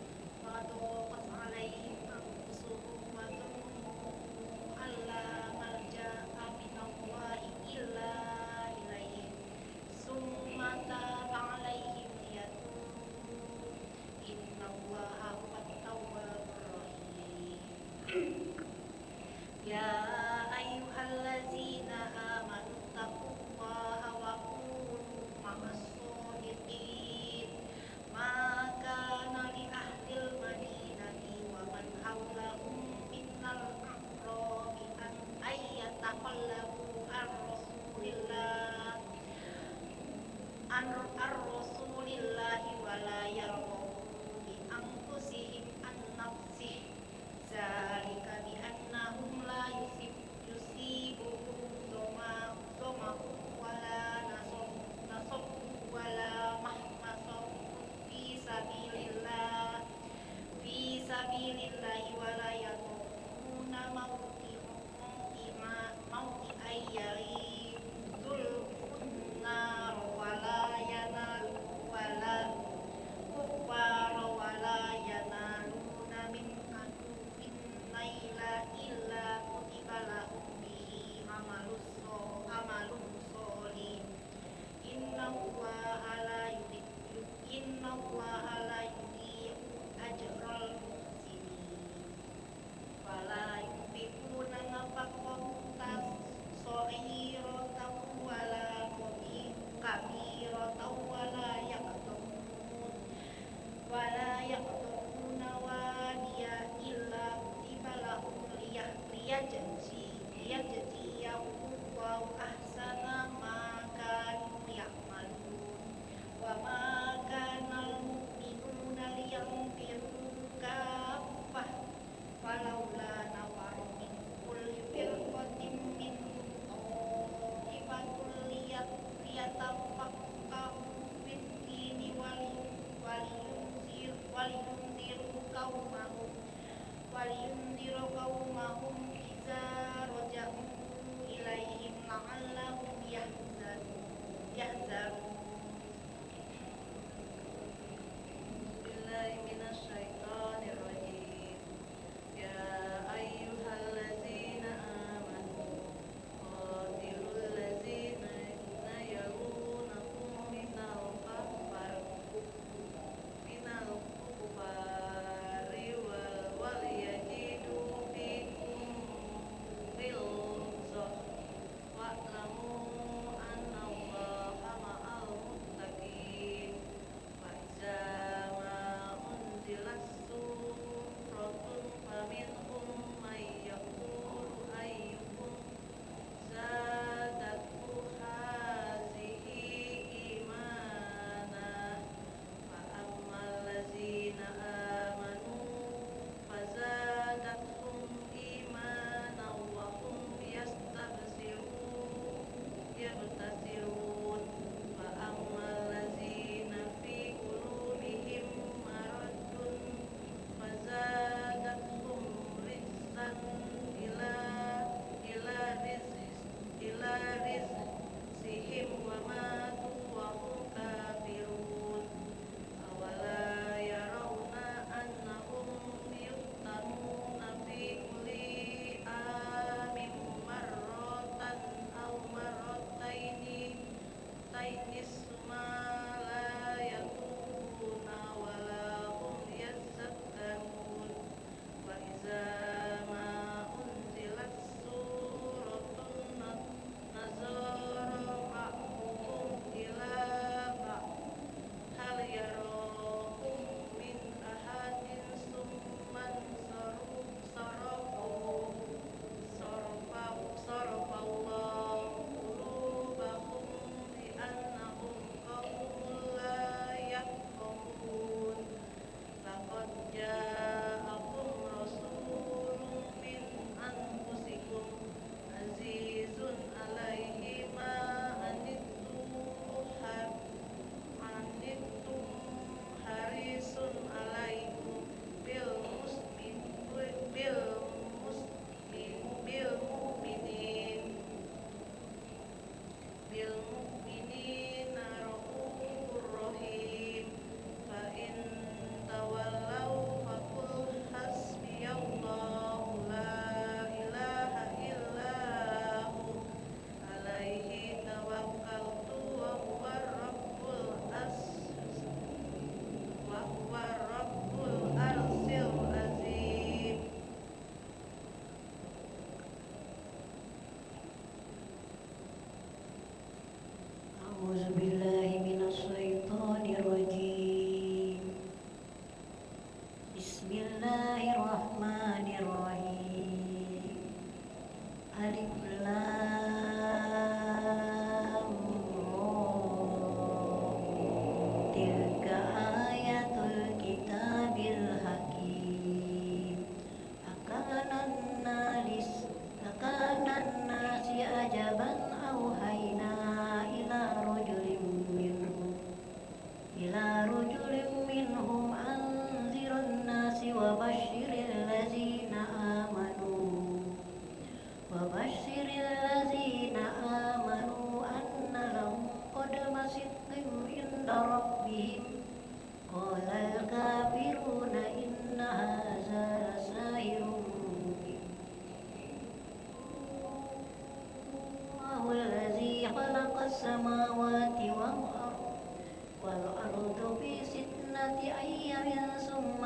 وضاقت عليهم أنفسهم وظنوا أن لا ملجأ من الله إلا إليه ثم تاب عليهم ليتوبوا إن الله هو التواب الرحيم يا أيها الذين آمنوا اتقوا الله وكونوا مع الصادقين ما كان لأهل المدينة ومن حولهم من الأعراب أن يتخلفوا عن رسول الله ولا يرغبوا بأنفسهم عن نفسه ذلك بأنهم لا يصيبهم ظمأ ولا نصب ولا مخمصة في سبيل الله ولا يطؤون موطئا يغيظ النار ولا ينالون من عدو نيلا إلا كتب لهم به عمل صالح إن الله لا يضيع أجر المحسنين ولا ينفقون نفقة صغيرة ولا كبيرة ولا يقطعون واديا إلا كتب لهم ليجزيهم الله أحسن ما كانوا يعملون وما كان المؤمنون لينفروا كافة فلولا نفر من كل فرقة منهم طائفة ليتفقهوا في الدين ولينذروا قومهم إذا رجعوا إليهم لعلهم يحذرون بالله من الشيطان الرجيم يا أيها الذين آمنوا قاتلوا الذين يلونكم من الكفار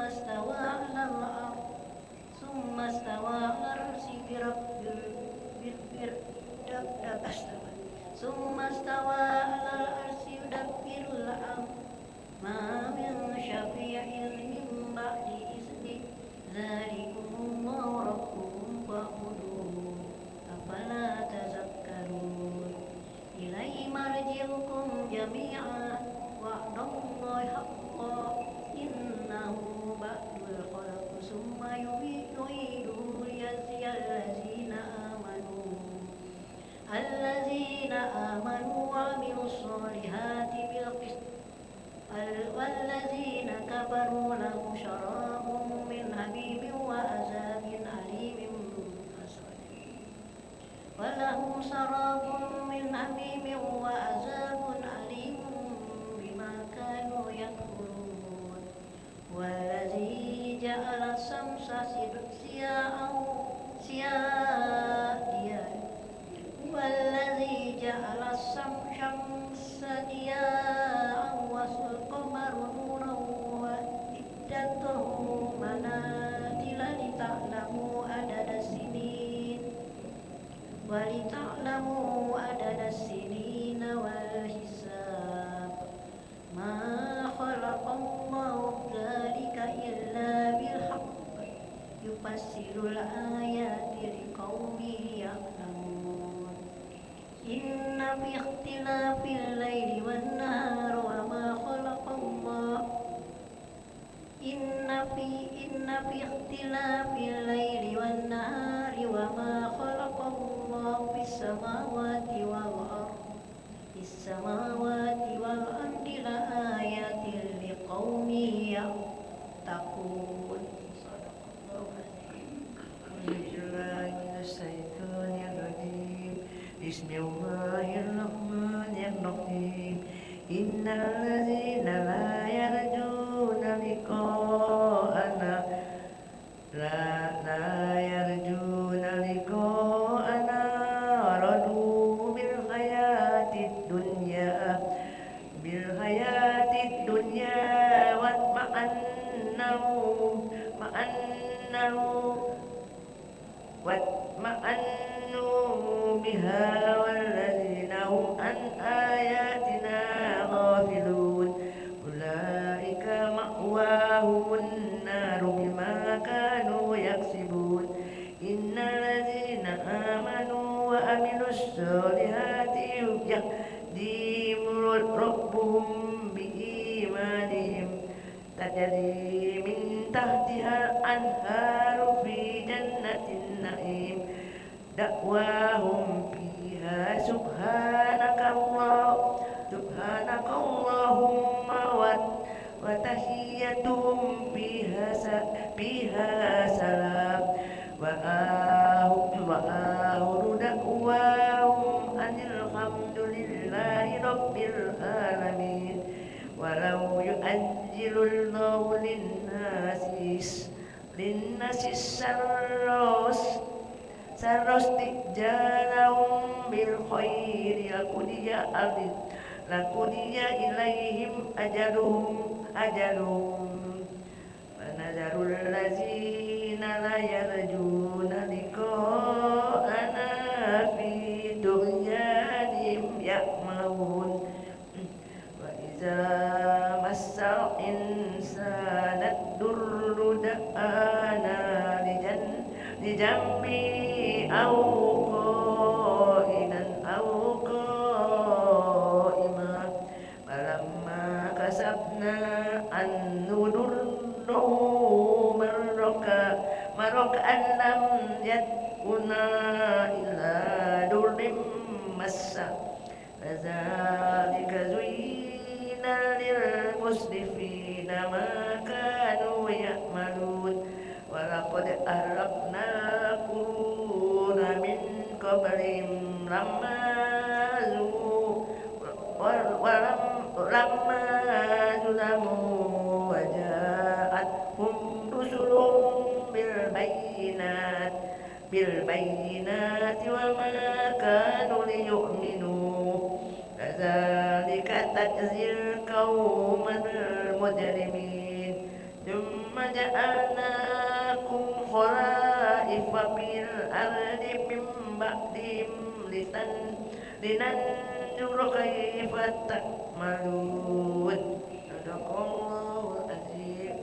استوى على الأرض ثم استوى على العرش ثم استوى على العرش يدبر الأمر ما من شفيع من بعد إذنه ذلكم الله ربكم فاعبدوه أفلا تذكرون إليه مرجعكم جميعا وعد الله حقا إنه بعد الخلق ثم يعيده ليجزي الذين آمنوا وعملوا الصالحات بالقسط والذين كفروا لهم شراب من حميم وعذاب أليم ولهم شراب من حميم وعذاب أليم بما كانوا يكفرون والذي جعل الشمس والذي جعل الشمس ضياء والقمر نورا وعدته منازل لتعلموا عدد السنين والحساب ما خلق الله ذلك إلا بالحق يفصل الآيات لقوم يعلمون إن في اختلاف الليل والنهار وما خلق الله إن في اختلاف الليل والنهار وما خلق الله في السماوات والأرض لآيات لقوم يتقون. Bismillahirrahmanirrahim. Innal ladzina la yarjuna liqa'ana radu bil hayatid dunya wa ma'annu biha walladzina hum an ayatina ghafilun ulaika ma'wahumun naru bima kanu yaksibun innal ladzina amanu wa amilus solihati yahdihim rabbuhum biimanihim tajri min tahtihal anharu fi jannatin na'im da'wahum fiha subhanakallahumma wa tahiyyatuhum fiha salam wa akhiru da'wahum alhamdulillahi rabbil alamin walau yu'ajjilullahu linnasi sarros tijalahum bil khairi lakudiya ilaihim ajaluhum fanazarul lazina la yarjuna liqa'ana fi tughyanihim ya'mahun wa iza massal insana durru da'ana li jambi aw qa'idan aw qa'ima falamma kasabna an nudurruhu marraka lam yakuna illa durrim massa fadzalika zuyyina lil musrifina ma kanu ya'malun walaqad ahlakna quruna min qablihim lamma zulamu wa ja'atuhum rusuluhum bil bayyinati wa ma kanu liyu'minu kadzalika tajzil qaumal mujrimin ثم جعلناكم خلائف في الأرض من بعدهم لننظر كيف تعملون. صدق الله العظيم.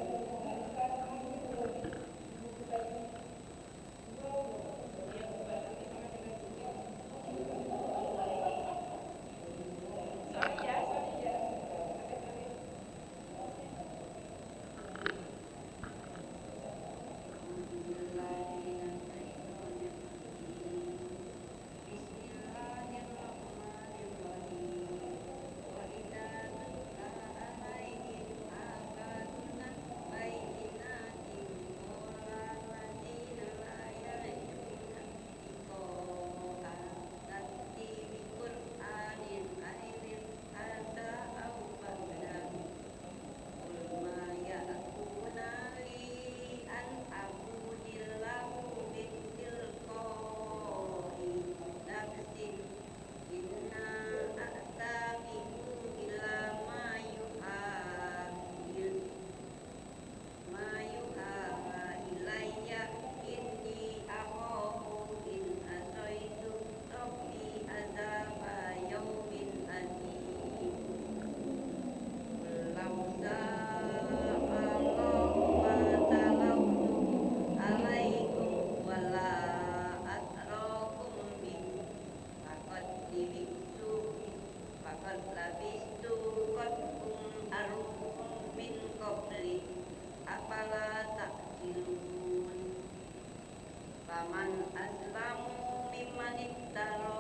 Faman aslamu mimman iftara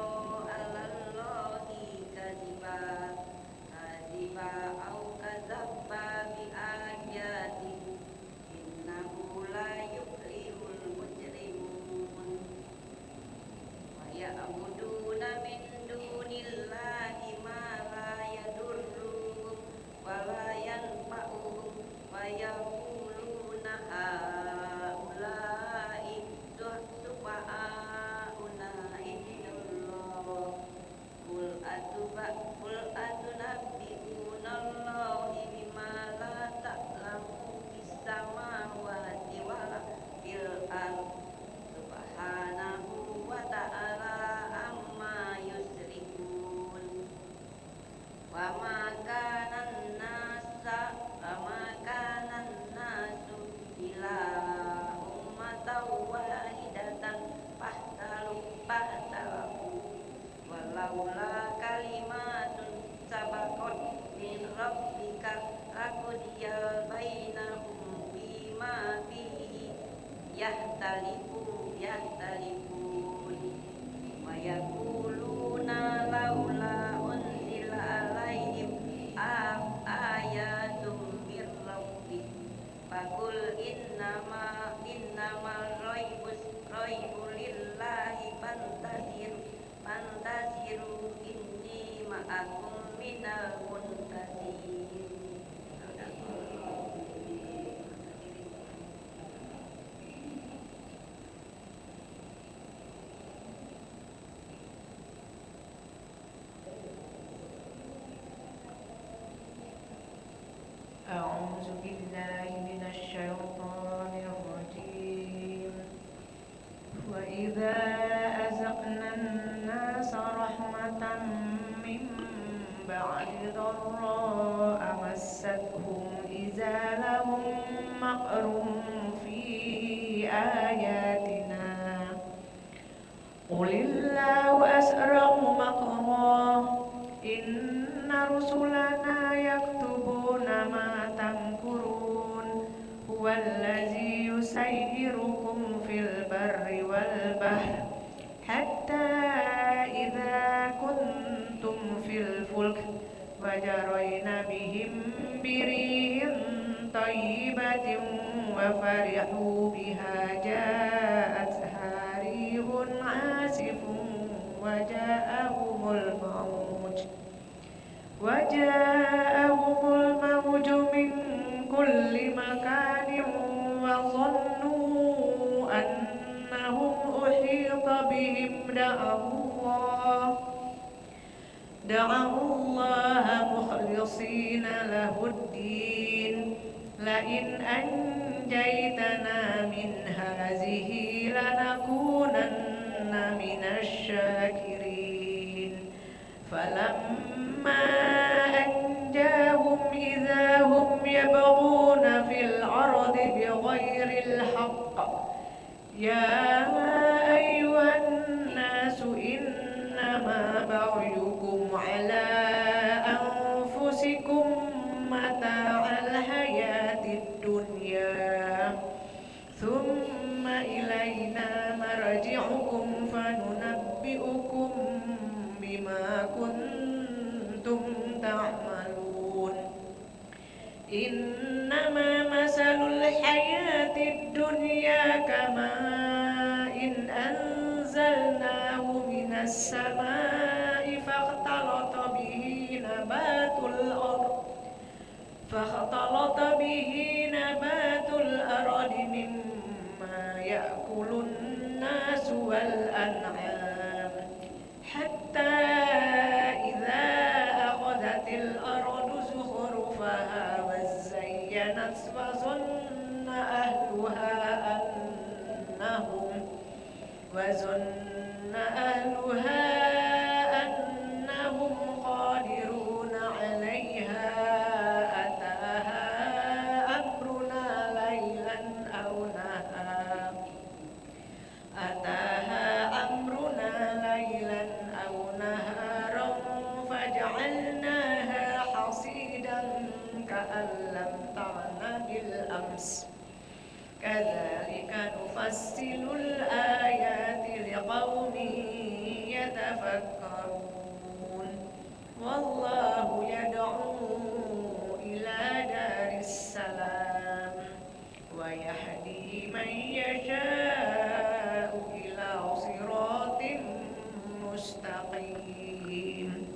'alallahi kadziba au kadzdzaba bi ayati innahu la yuflihul mujrimun wa ya'buduna min dunillahi ma la yadurruhum wa la yanfa'uhum wa yaquluna Qul atunabbi'unallahi bima la ta'lamu fis samawati wala fil ardh subhanahu wa ta'ala amma yusyrikun wa ma kana an-nasu illa ummatan wahidatan fahtalafu walaula kalimatun sabaqat min rabbika laqudiya bainahum bima fihi yahtalifun wa yaquluna laula unzila alaihim ayatun mir rabbih faqul innamal ghaibu lillahi fantasiru inni ma'akum minal muntazirin. أعوذ بالله من الشيطان الرجيم. وإذا أذقنا الناس رحمة من بعد ضراء مستهم إذا لهم مكر في آياتنا قل الله أسرع مكرا إن رسلنا يكتبون ما تمكرون هو الذي يسيركم في البر والبحر حتى إذا كنتم في الفلك وجرين بهم بريح طيبة وفرحوا بها جاءتها ريح عاصف وجاءهم الموج من كل مكان وظنوا أنهم أحيط بهم دعوا الله مخلصين له الدين لئن أنجيتنا من هذه لنكونن من الشاكرين فلما أنجاهم إذا هم يبغون في الأرض بغير الحق يا أيها الناس إنما بغيكم على أنفسكم متاع الحياة الدنيا ثم إلينا مرجعكم فننبئكم بما كنتم تعملون إنما مثل الحياة الدنيا كماء إن أنزلناه من السماء فاختلط به نبات الأرض مما يأكل الناس والأنعام حتى إذا أخذت الأرض زخرفها وزينت وظن أهلها أنهم قادرون عليها أتاها أمرنا ليلا أو نهارا فجعلناها حصيدا كأن لم تغن بالأمس كذلك نفصل الآيات لقوم يتفكرون والله يدعو إلى دار السلام ويهدي من يشاء إلى صراط مستقيم.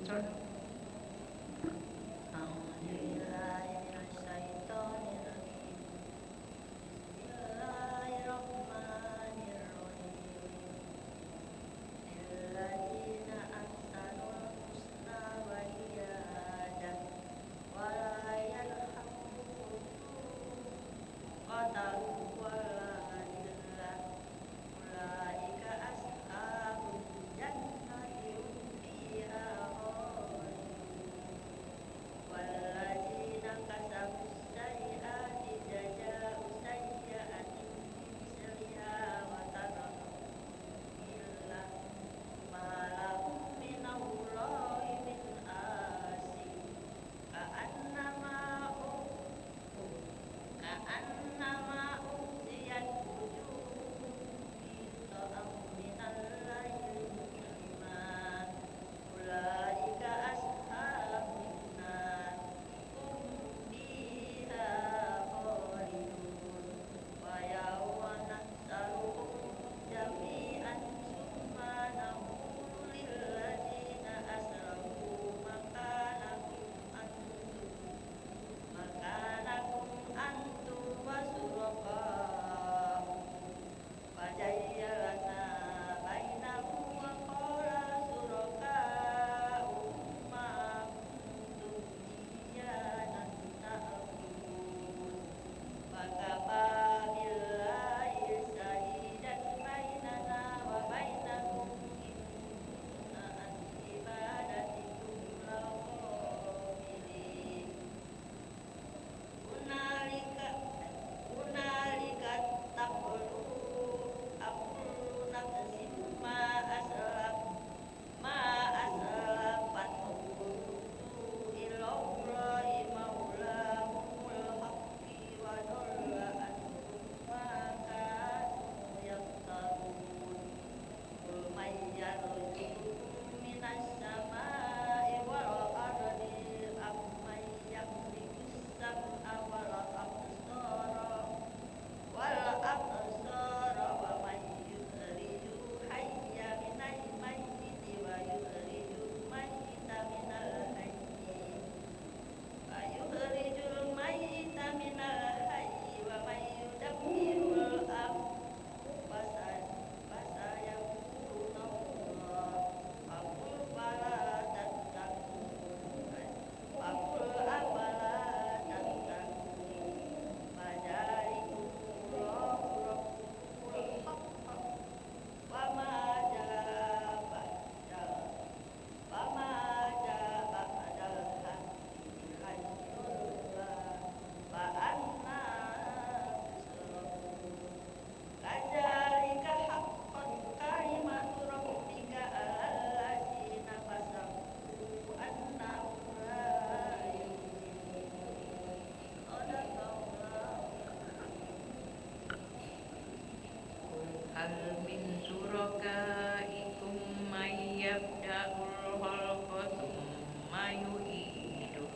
hal min syurakaikum may yabda'ul khalqa tsumma yu'iduh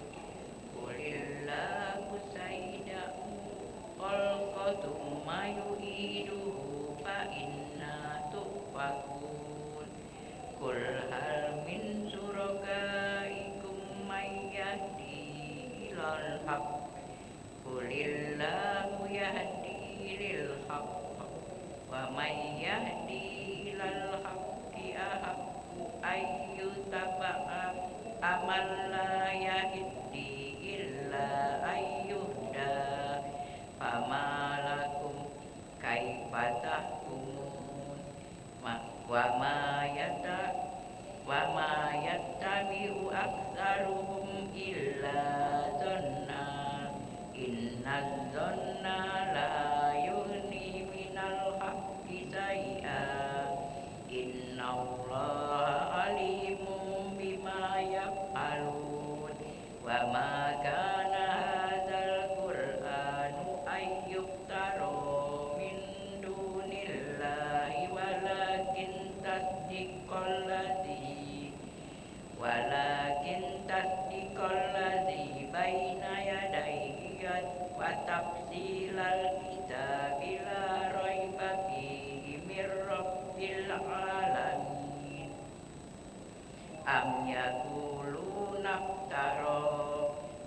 qulillahu sayyida'u khalqa tsumma yu'iduhu fa inna tufakun qul hal min syurakaikum may yahdi ilal haqq qulillahu yahdi lil haqq wa may yahdi ilal haqqi ahaqqu ayyutaba'a amal la yahdi illa ayyuhda fama lakum kaifa tahkumun wa ma yattabi'u aktsaruhum illa dhanna innaz dhanna la yughni minal haqqi shay'a innallaha alimun bima yaf'alun wa ma kana hadzal qur'anu ayyuftara min dunillahi walakin tasdiqal ladzi baina yadayhi wa tafsilal kitabi la raiba fihi mir rabbil alamin am yaquluna iftara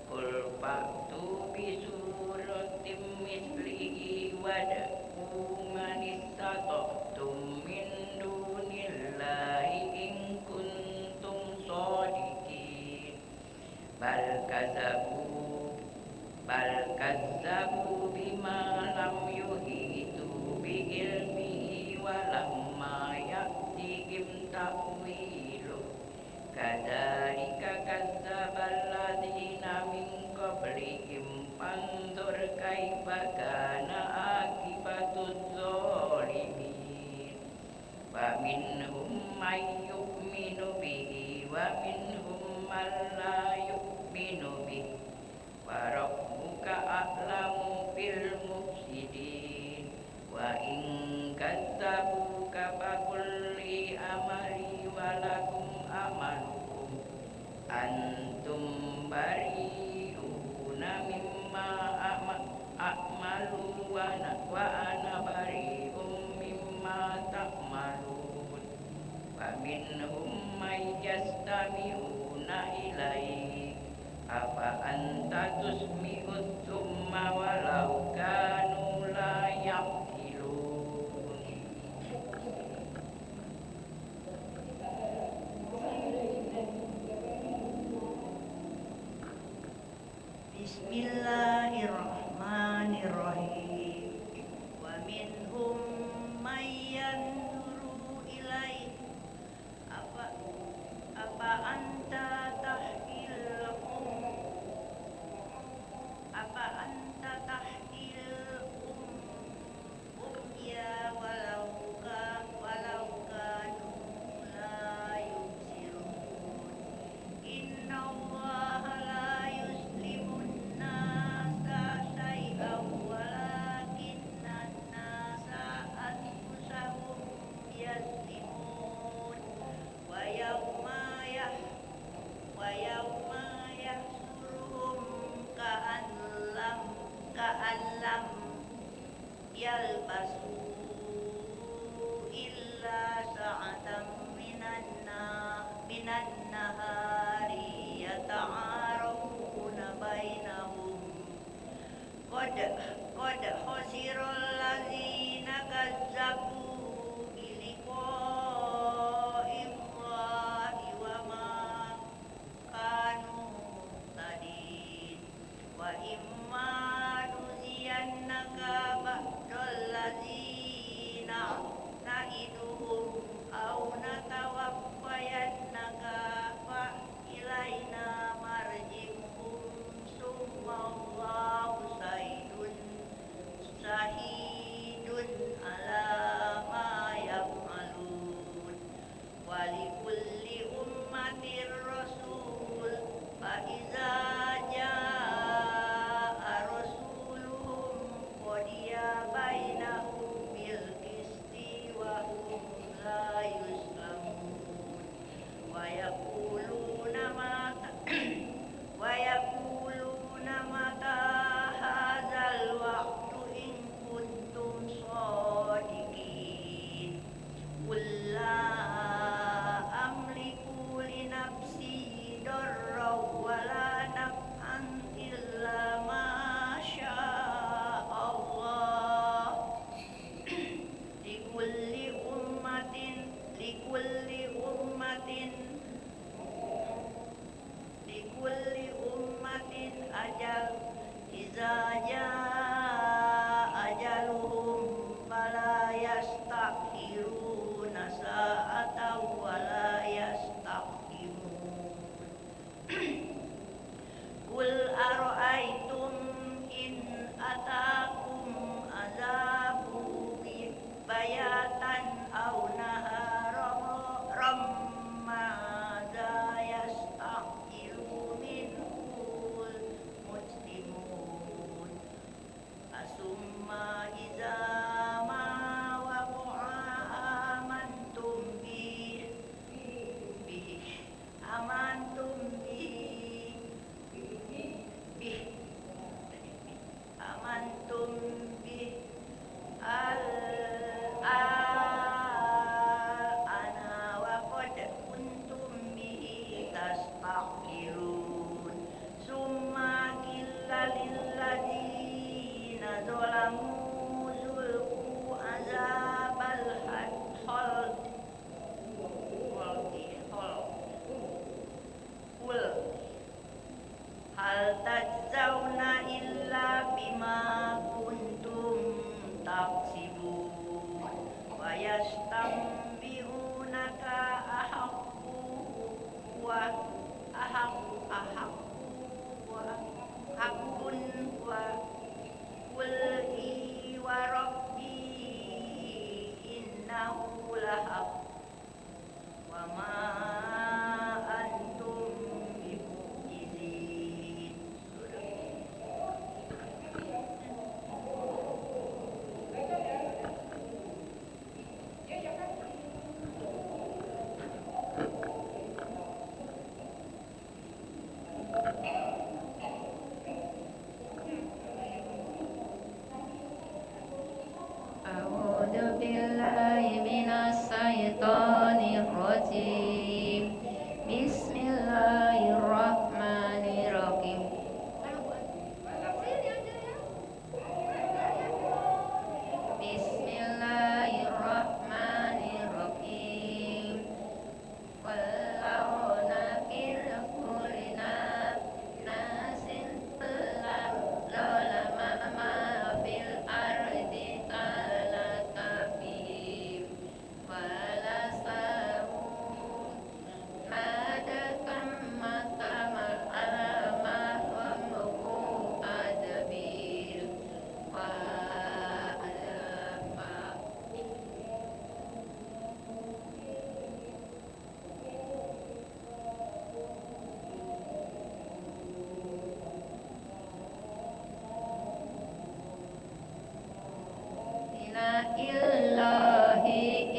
qul fa'tu bi suratin mithlihi wad'u man istata'tum min dunillahi in kuntum shadiqin bal kazzabu bima lam yuhitu bi ilmihi wa lamma ya'tihim ta'wilu kadzalika kazzabal ladzina min qablihim fanzur kaifa kana akibatuz zalimin wa minhum may yu'minu bihi wa minhum man la yu'minu bihi wa rabbuka a'lamu bil mufsidin wa in kadzabuka faqul li amali wa lakum amalukum antum bari'una mimma a'malu wa ana bari'un mimma ta'malun wa minhum may yastami'una ilayk afa anta tusmi'ud summa walau kanu la ya'qilun. Bismillahirrahmanirrahim. Wa minhum may yanzuru ilaik apa anta tahdil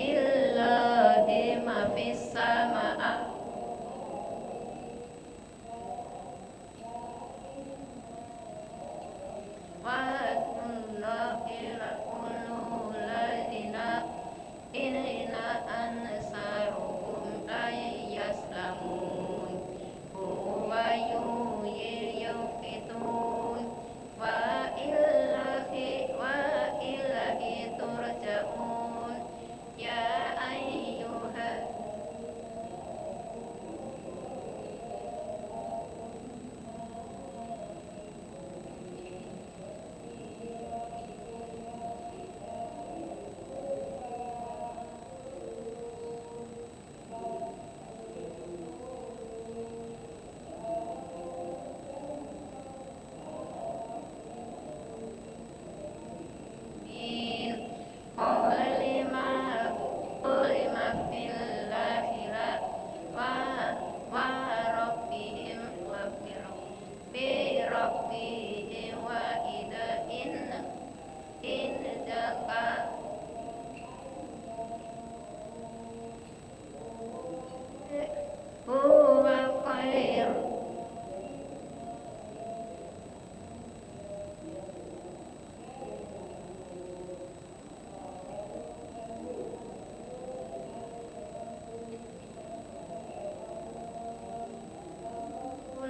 illahi ma fis sama wa anna ila kullu ladina inna ansaruhum ay yaslamun huwa yuqitun wa ilahi turja'un ya ayyuhal ulima fillahi wa rabbihim wa bi rabbihim wa ida in jaka huwa khair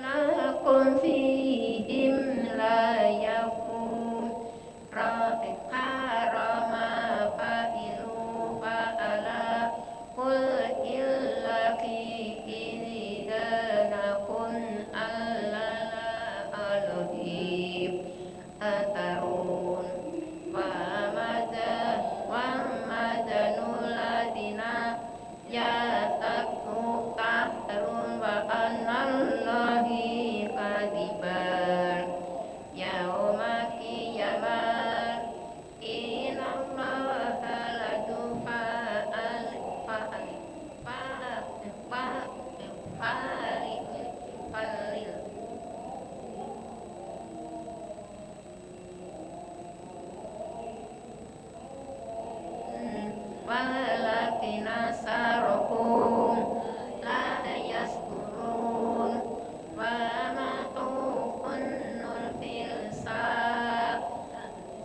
lakum fihim la yakun harama fa'ilu fa'ala qul illaki idhanakun allala alohim atarun wa madanul ladina yataknu kahrun wa anallahi kadiban yauma qiyamah inallaha ladu fa'al walakina sarohum la yaskurun wa ma'ukunnul filsa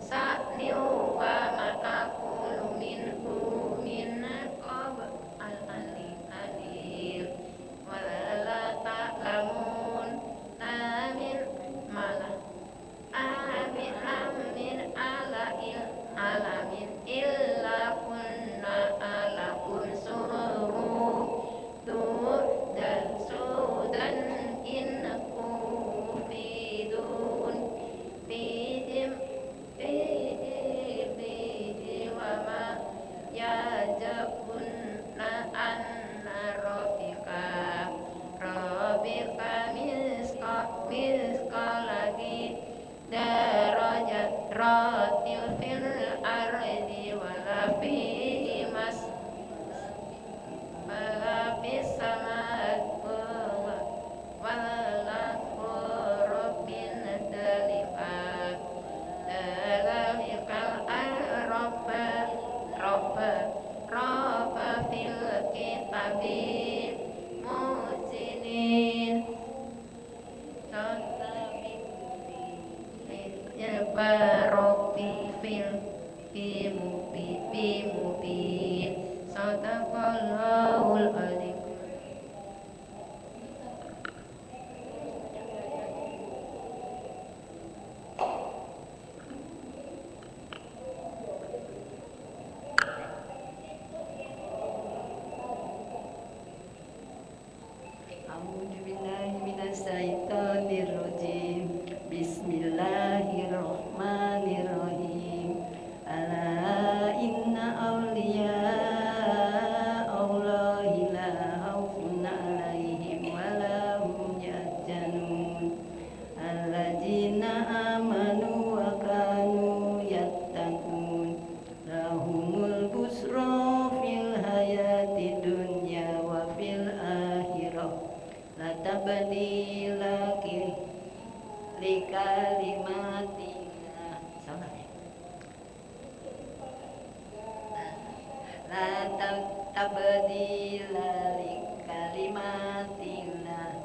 sa'niu wa ma'akulu minhu min qab al-alim wa la ta'lamun amin malah amin alamin illa kunna alakum sururu dan sudan innakum fihim wa ma yajabunna anna rabbika misqalagi darajat ratil fil ardi wala fihi mas wala fis samawati wala rabbin dalikal rabba fil kitabi muzinin Rabbi fil mubin sadaqallahul adzim. A'udzu billahi minasyaitonir rajim. Bismillahirrahmanirrahim. Ala tabdila likalimatillah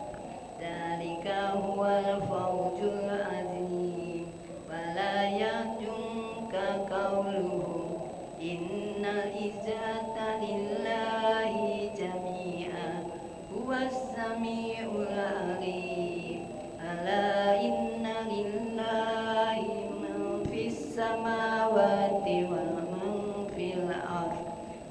dzalika huwal fawzul azim wala yahzunka qawluhum innal izzata lillahi jami'a huwas sami'ul alim ala inna lillahi man fis samawati wa man fil ardh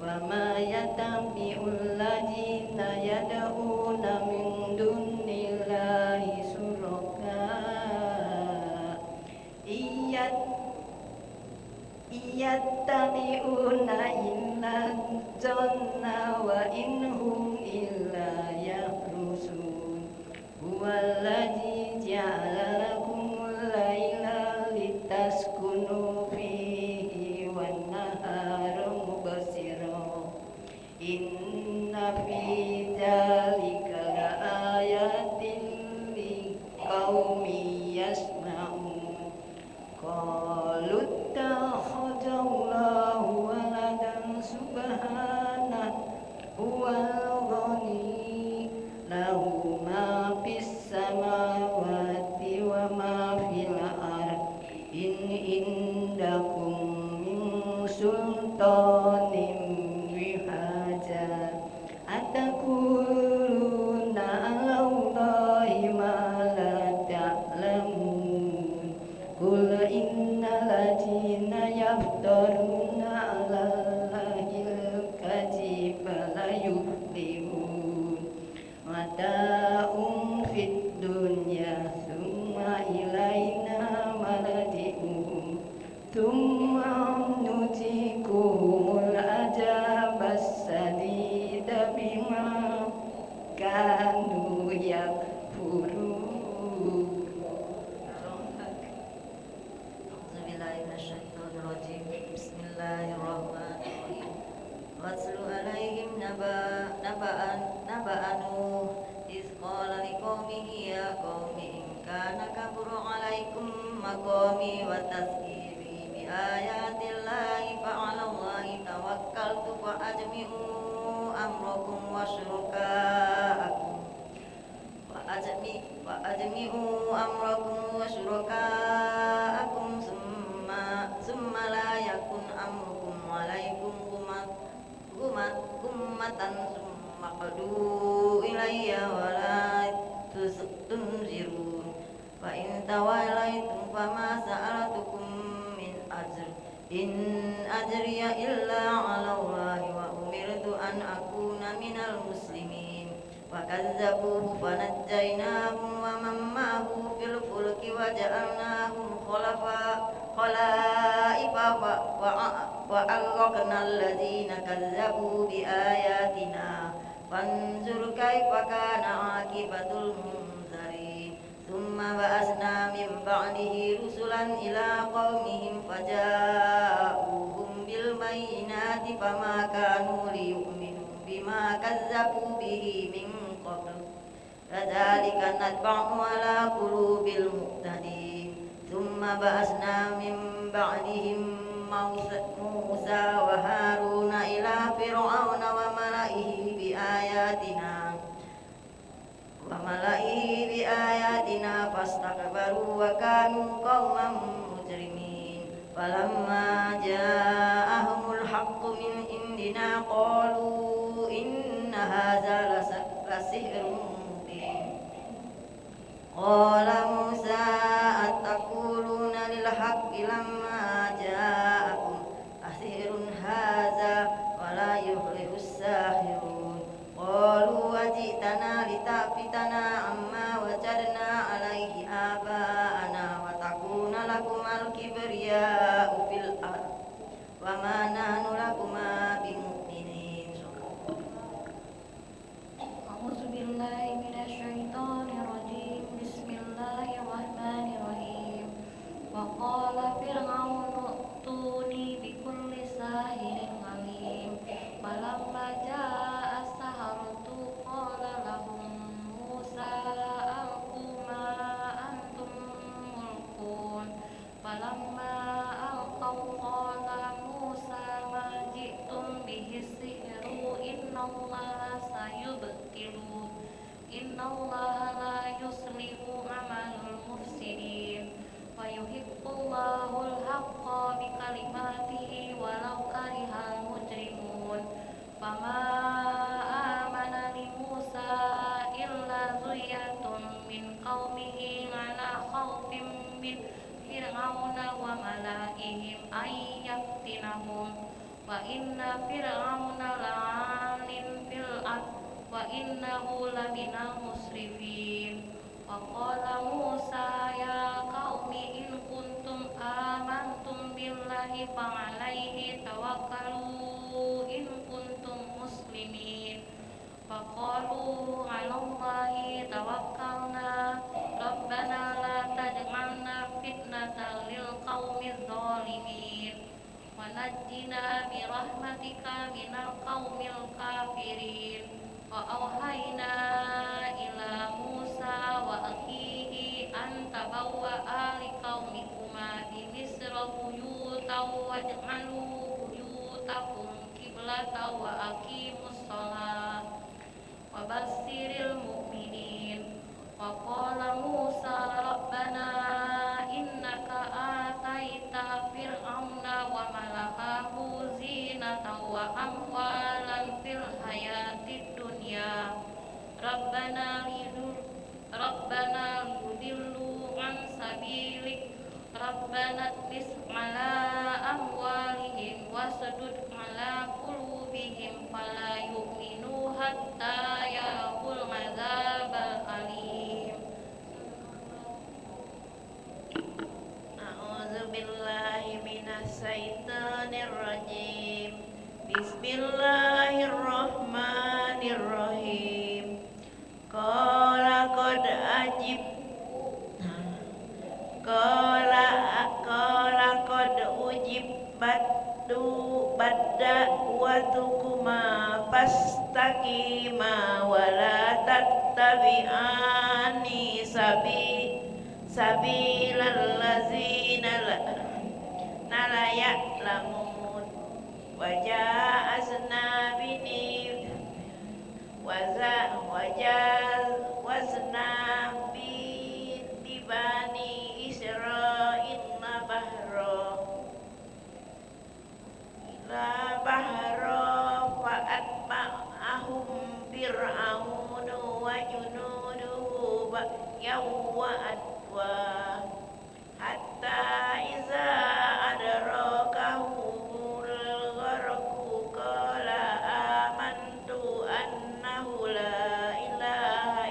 wa ma yatabi'ul ladzina yad'una min dunillahi suraka iyattabi'una illa dhanna wa inhum illa yakhrusun huwallazi ja'ala lakumul laila litaskunu fihi wan nahara mubsira inna fi dzalika laayatin liqaumin yasma'un qalu takhadallahu waladan subhanahu huwal ghani lahu ma fis samawati wa ma fil ardh in indakum min sultanin bihaja atakuluna ala Allahi ma la ta'lamun qul innal ladzina yaftaruna ala Allahil kadziba la yuflihun mata'un fid dunya thumma ilaina marji'uhum thumma nuzikuhumul adzabas sadida bima kanu yakfurun. Bismillahirrahmanirrahim. Watlu alaihim naba'an Nuh iz qala liqaumihi ya qaumi in kana kabura alaikum maqami wa tazkiri bi ayatillahi fa 'ala Allahi tawakkaltu fa ajmi'u amrakum wa syurakaakum summa la yakun amrukum 'alaikum gummatan summa qadu ilayya wa la tunzirun fa in tawallaytum fama sa'altukum min ajr in ajriya illa 'ala Allahi wa umirtu an akuna minal muslimin wa kadzabuhu fanajjaynahum wa man ma'ahu fil fulki wa ja'alnahum khalaifa wa aghraqna alladhina kazzabu bi ayatina fanzur kaifa kana aqibatul munzarin thumma ba'asna min ba'dihi rusulan ila qaumihim faja'uhum bil bayyinati fama kanu liyu'minu bima kazzabu bihi min qabl kadzalika natba'u ala qulubil mu'tadin thumma ba'asna min ba'dihim Musa wa Haruna ila fir'auna wa mala'ihi bi ayatina fastakbaru wa kanu qauman mujrimin falamma ja'ahumul haqqu min indina qalu inna hadza lasihrun mubin qala Musa ataquluna lil haqqi lamma ja'akum asirun hadza wa la yuflihus sahirun qalu wajitana litafitana amma wajadna alaihi aba'ana wa takuna lakumal kibriya'u fil ard wa ma nahnu lakuma bimu'minin. A'udzu billahi minasyaitonir rajim. Bismillahirrahmanirrahim. Wa qala fir'aunu tuni bi kulli sahirin alim. Falamma jaa as-saharatu qala lahum Musa alqu ma antum mulqun. Falamma alqaw qala Musa ma ji'tum innallaha sayubtilu innallaha la yuslihu amalul mufsidin wa yuhibbullahul haqqa bi kalimatihi walau karihal mujrimun fama amana li Musa illa zuriyatun min qaumihi ala khawfin min fir'auna wa malaihim ay yaftinahum wa inna fir'auna la'alin fil ard wa innahu laminal musrifin wa qala Musa ya qaumi in kuntum amantum billahi fa alaihi tawakkalu in kuntum muslimin faqalu 'alallahi tawakkalna rabbana la taj'alna fitnatan lil qaumiz zalimin wa najjina bi rahmatika minal qaumil kafirin wa auhayna ila Musa wa akhihi an tabawwa'a liqaumikuma bi Misra buyutan waj'alu buyutakum qiblatan wa aqimus shalah wa basyiril mu'minin wa qala Musa rabbana innaka ataita fir'auna wa malakahu zinatan wa amwalan fil hayatid dunya rabbana lidillu an sabilik rabbana tmis ala amwalihim wasdud ala qulubihim fala yu'minu hatta yaqul azabal alim. A'udzu billahi minas syaitonir rajim. Bismillahirrahmanirrahim. Qala qad ujibat bada'watukuma fastaqima wala tattabi'ani sabilal ladzina la ya'lamun waja'azna bani Israilna bahra fa'atba'ahum fir'aunu wa junuduhu yawwa adwa hatta iza adrakahu al-gharqu qala amantu annahu la ilaha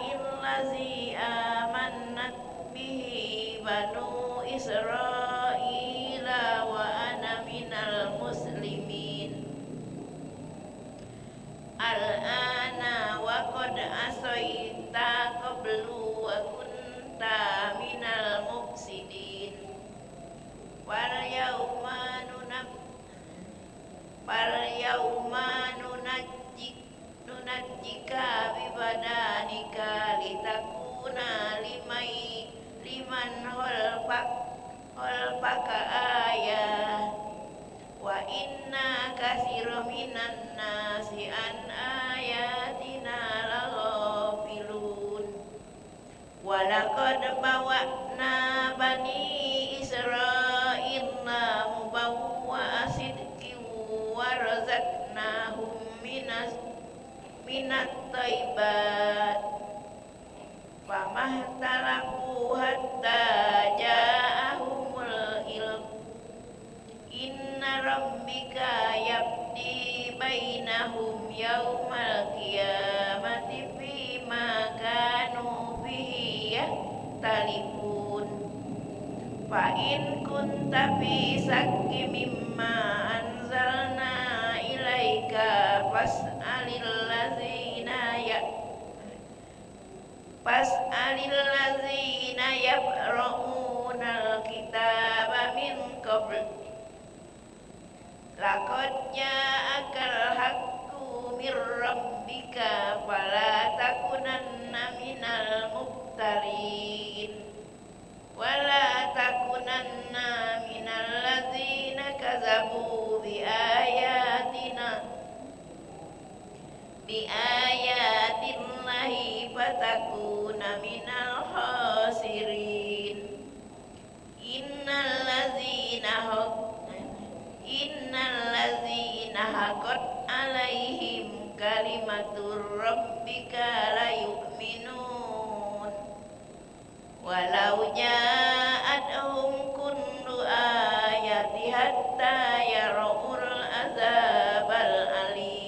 illazi amannat bihi banu Israila wa ana minal muslimin al-ana wa qad asaita qablu wa kunta minal mufsidin wal yawma nunajjika bi badanika litakuna liman holpaka ayah wa inna katsiran minan nasi an ayatina laghafilun wa laqad bawwa'na bani Israilna mubawwa'a sidqin wa razaqnahum minat thayyibat famahtalafu hatta ja'ahumul ilm inna rabbika yabdi bainahum yawmal qiyamati fima kanu fihi yahtalifun fa in kunta fi sakki mimma anzalna ilaika fas'alil ladzina yaqra'una al-kitaba min qabl laqad ja'akal haqqu mir rabbika fala takunanna minal muftarin wala takunanna minal ladzina kazabu ni'matur rabbika la yu'minun walau ja'atuhum kullu ayati hatta yara'ul azabal alim.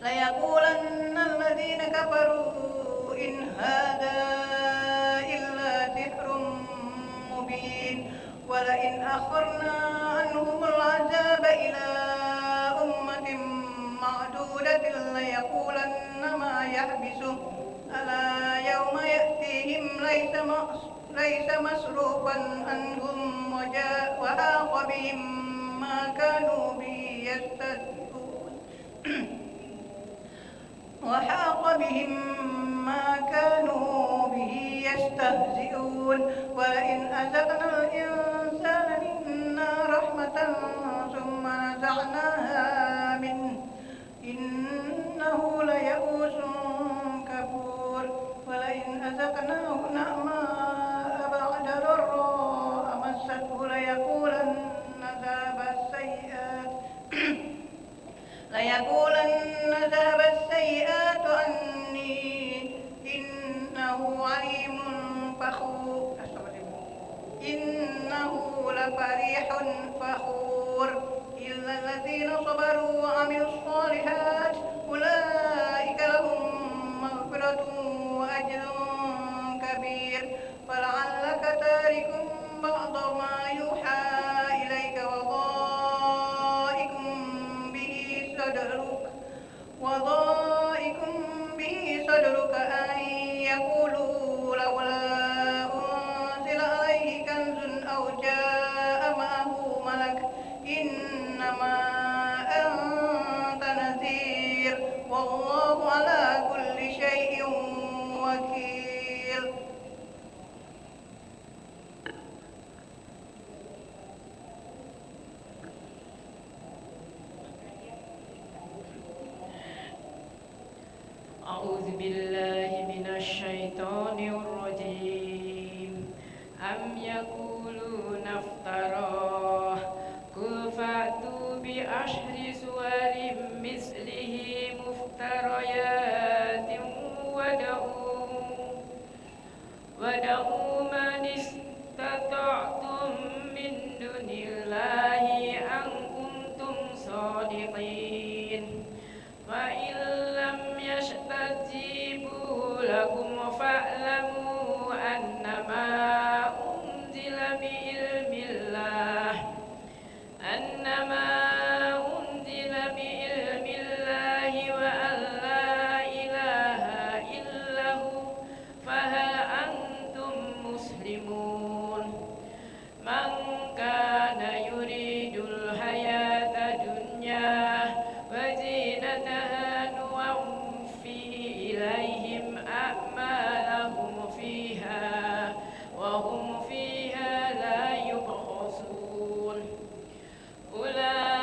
ليقولن الذين كفروا إن هذا إلا سحر مبين ولئن أخرنا عنهم العذاب إلى أمة معدودة ليقولن ما يحبسه ألا يوم يأتيهم ليس مصروفا عنهم وحاق بهم ما كانوا به يستهزئون وحاق بهم ما كانوا به يستهزئون ولئن أذقنا الإنسان منا رحمة ثم نزعناها منه إنه ليئوس كفور ولئن أذقناه نعماء بعد ضراء مسته ليقولن ذهب السيئات عني إنه عليم فخور إنه لفرح فخور إلا الذين صبروا وعملوا الصالحات أولئك لهم مغفرة وأجر كبير فلعلك تارك بعض ما يوحى إليك وضائق به صدرك أن يقولوا لولا أنزل عليه كنز أو جاء معه ملك إنما أنت نذير والله على كل شيء وكيل. أعوذ بالله من الشيطان الرجيم أم يقولون افتراه قل فأتوا بعشر سور مثله مفتريات ودعوا من استطعتم من دون الله إن كنتم صادقين فإن لم يستجيبوا لكم فاعلموا أنما أنزل بعلم الله وأن لا إله إلا هو فهل أنتم مسلمون من كان يريد الحياة الدنيا وزينتها نوفي إليهم أعمالهم فيها وهم فيها لا يبخسون أولئك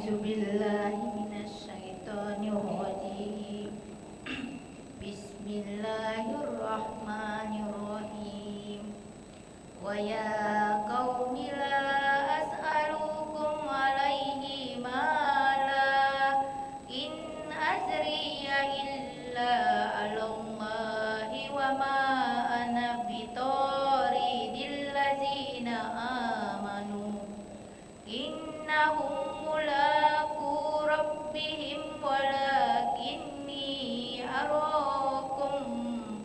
أعوذ بالله من الشيطان الرجيم بسم الله الرحمن الرحيم ويا قوم لا أسألكم عليه مالا إن أجري إلا على الله وما أنا بطارد الذين آمنوا إنهم ملاقو ربهم ولكني أراكم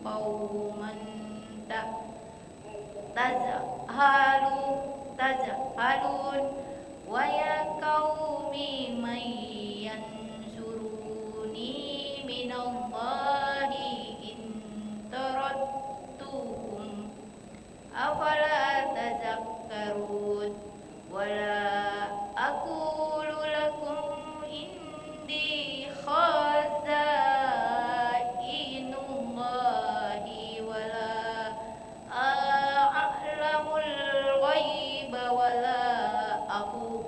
قوما تجهلون ويا قوم من ينصرني من الله إن طردتهم أفلا تذكرون ولا أقول لكم إني خزائن الله ولا أعلم الغيب ولا أقول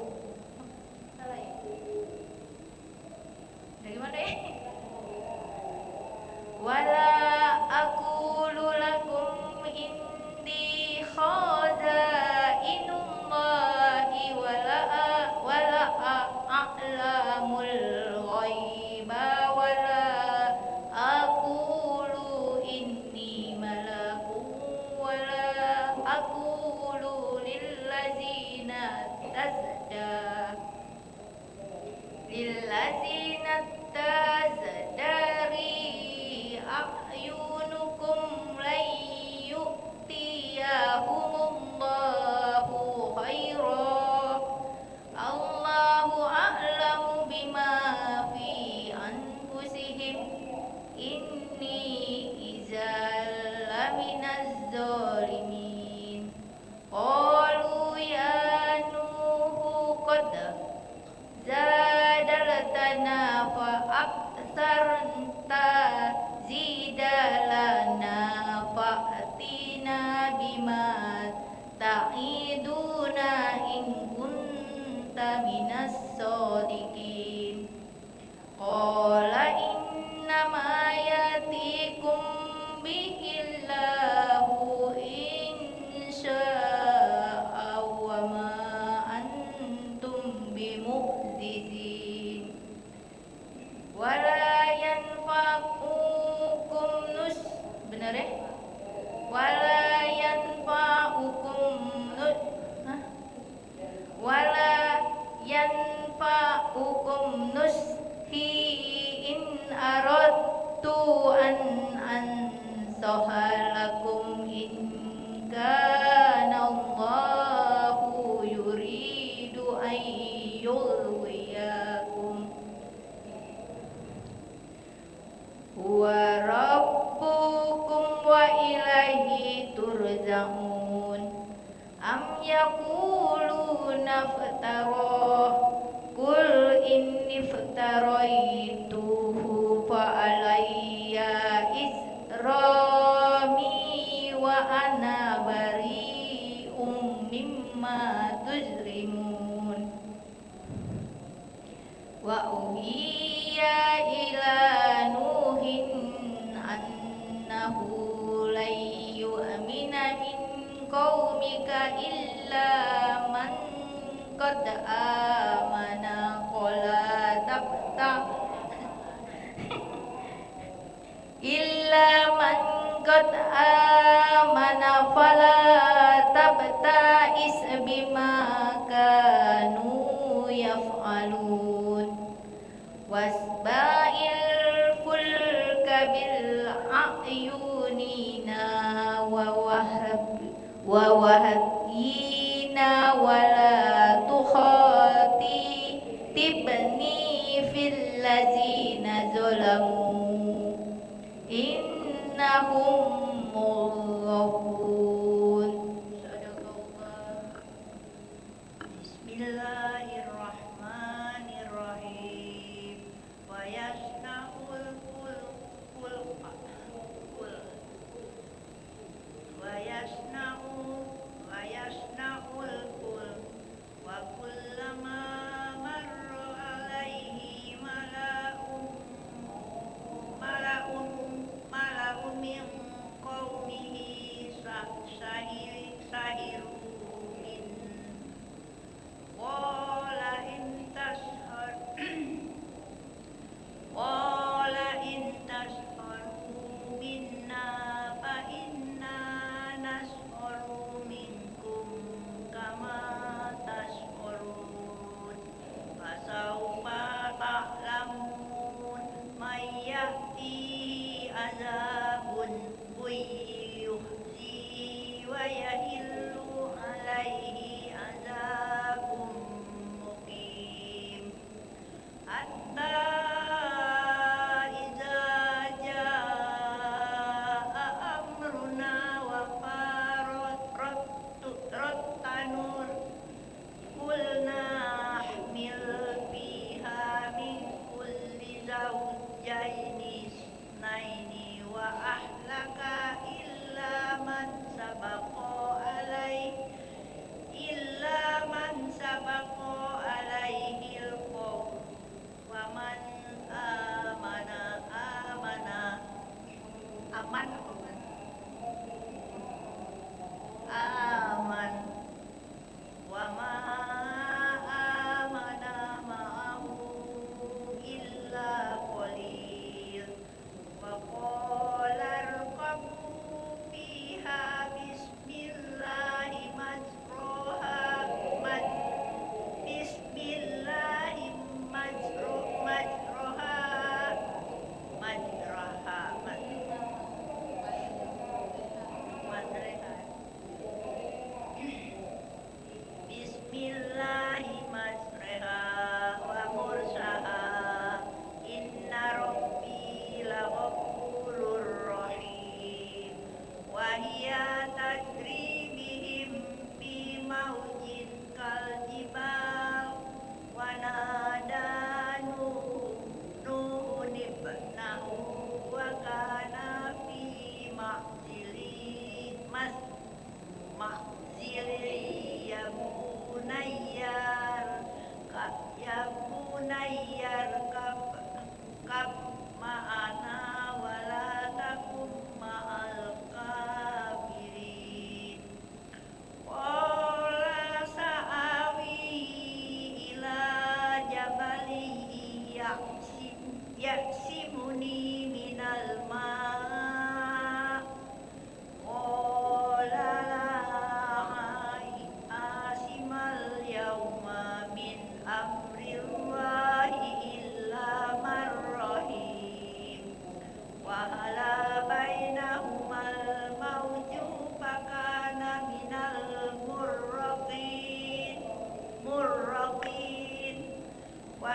dari mana ya? Wala aqulu lakum indi khazainullahi wala a'lamul ghaiba wala aqulu inni malakun wala aqulu lillazina tazdari a'yunukum lan yu'tiyahumullahu khairan Allahu a'lamu bima fi anfusihim inni idzal laminaz zalimin qalu ya nuhu qad zadaltana fa aktsarta zidalana fa'tina bima ta'iduna in kunta minas sadiqin qala innama yatikum bihillahu insya'a wa ma antum bimu'jizin wala yanfa'ukum bener ya? Wala yanfa'ukum nushi in aradtu an ansahalakum in kana Allahu yuridu an yulwiyakum huwa rabbukum wa ilaihi turja'un am yaquluna iftarah qul inni iftaraituhu fa alayya isrami wa ana bari'um mimma tujrimun wa uhiya ila nuhin annahu lan yu'mina min qaumika illa man qad amana qala tabta illa man qad amana fala tabta'is bima kanu yaf'alun wasba'il fulka bil a'yunina wa wahyina wala tukhatibni fil ladzina zalamu innahum mughraqun. Bismillahirrahmanirrahim. Wa yasna'ul wa kullama marra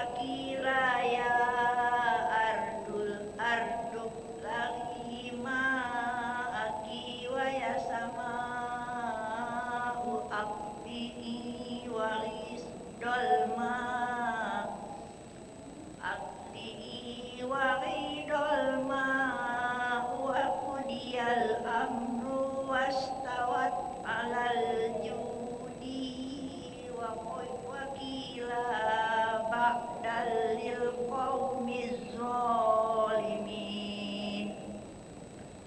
Wakila ya ardul lagi ma'aki wa ya sama'u aqli'i wa ghisdol ma'u wa qudiyal amru wastawat alal judi wa wakila ba'dal lil qawmiz zalimin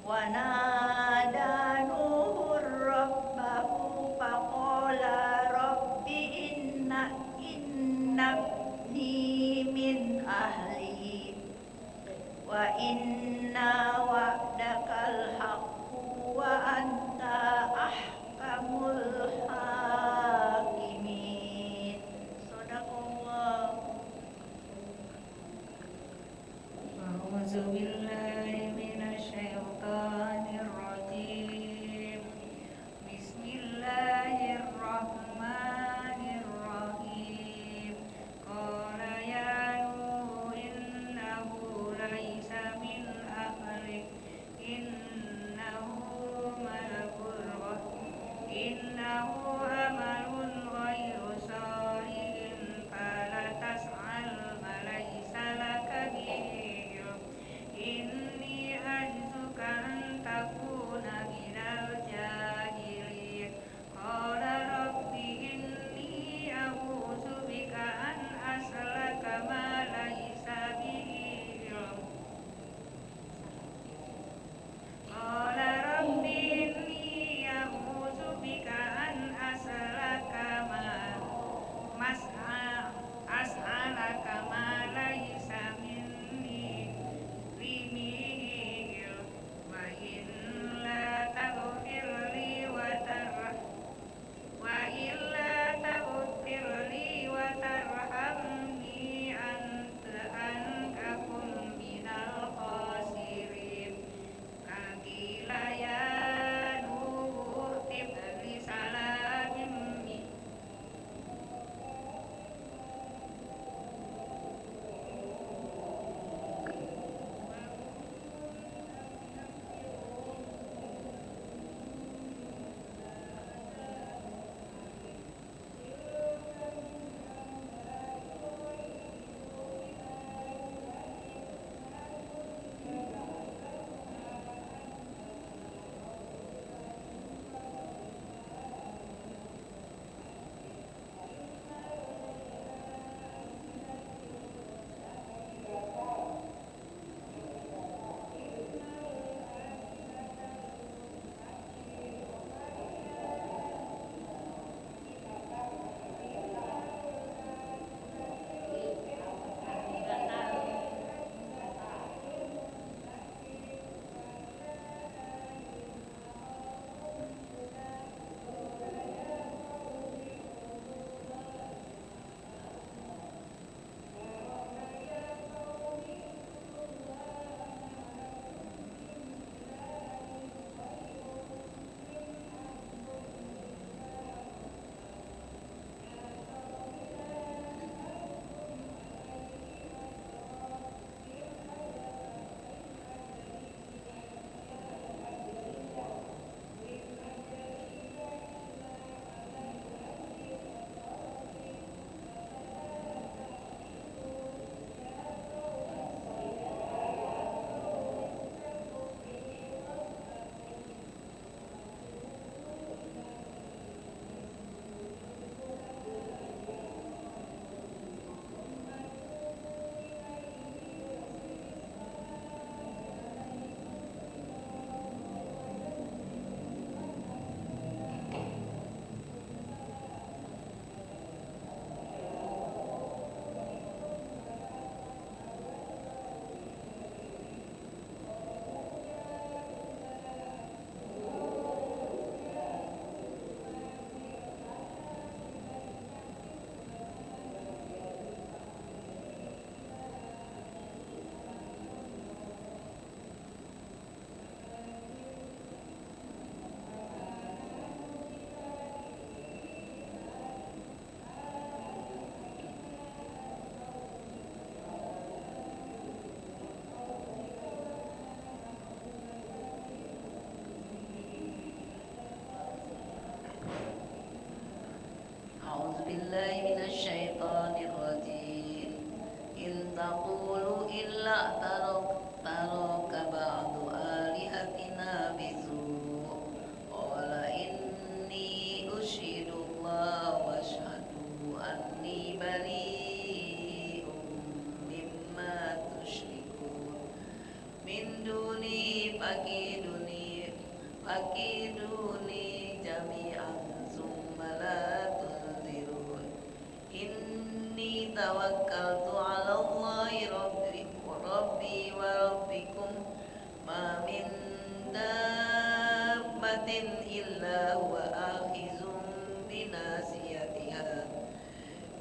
wa nada nuhur rabbahu faqala rabbi innabni min ahli wa inna wa'dakal haqqu wa anta ahkamul hakimin. Sadaqallah. A'udzu billahi minasy syaithanir rajim. Bismillahirrahmanirrahim. Qala ya Nuh innahu laisa min ahlik innahu malakul توكلت على الله ربي وربكم ما من دابة إلا هو آخذ بناصيتها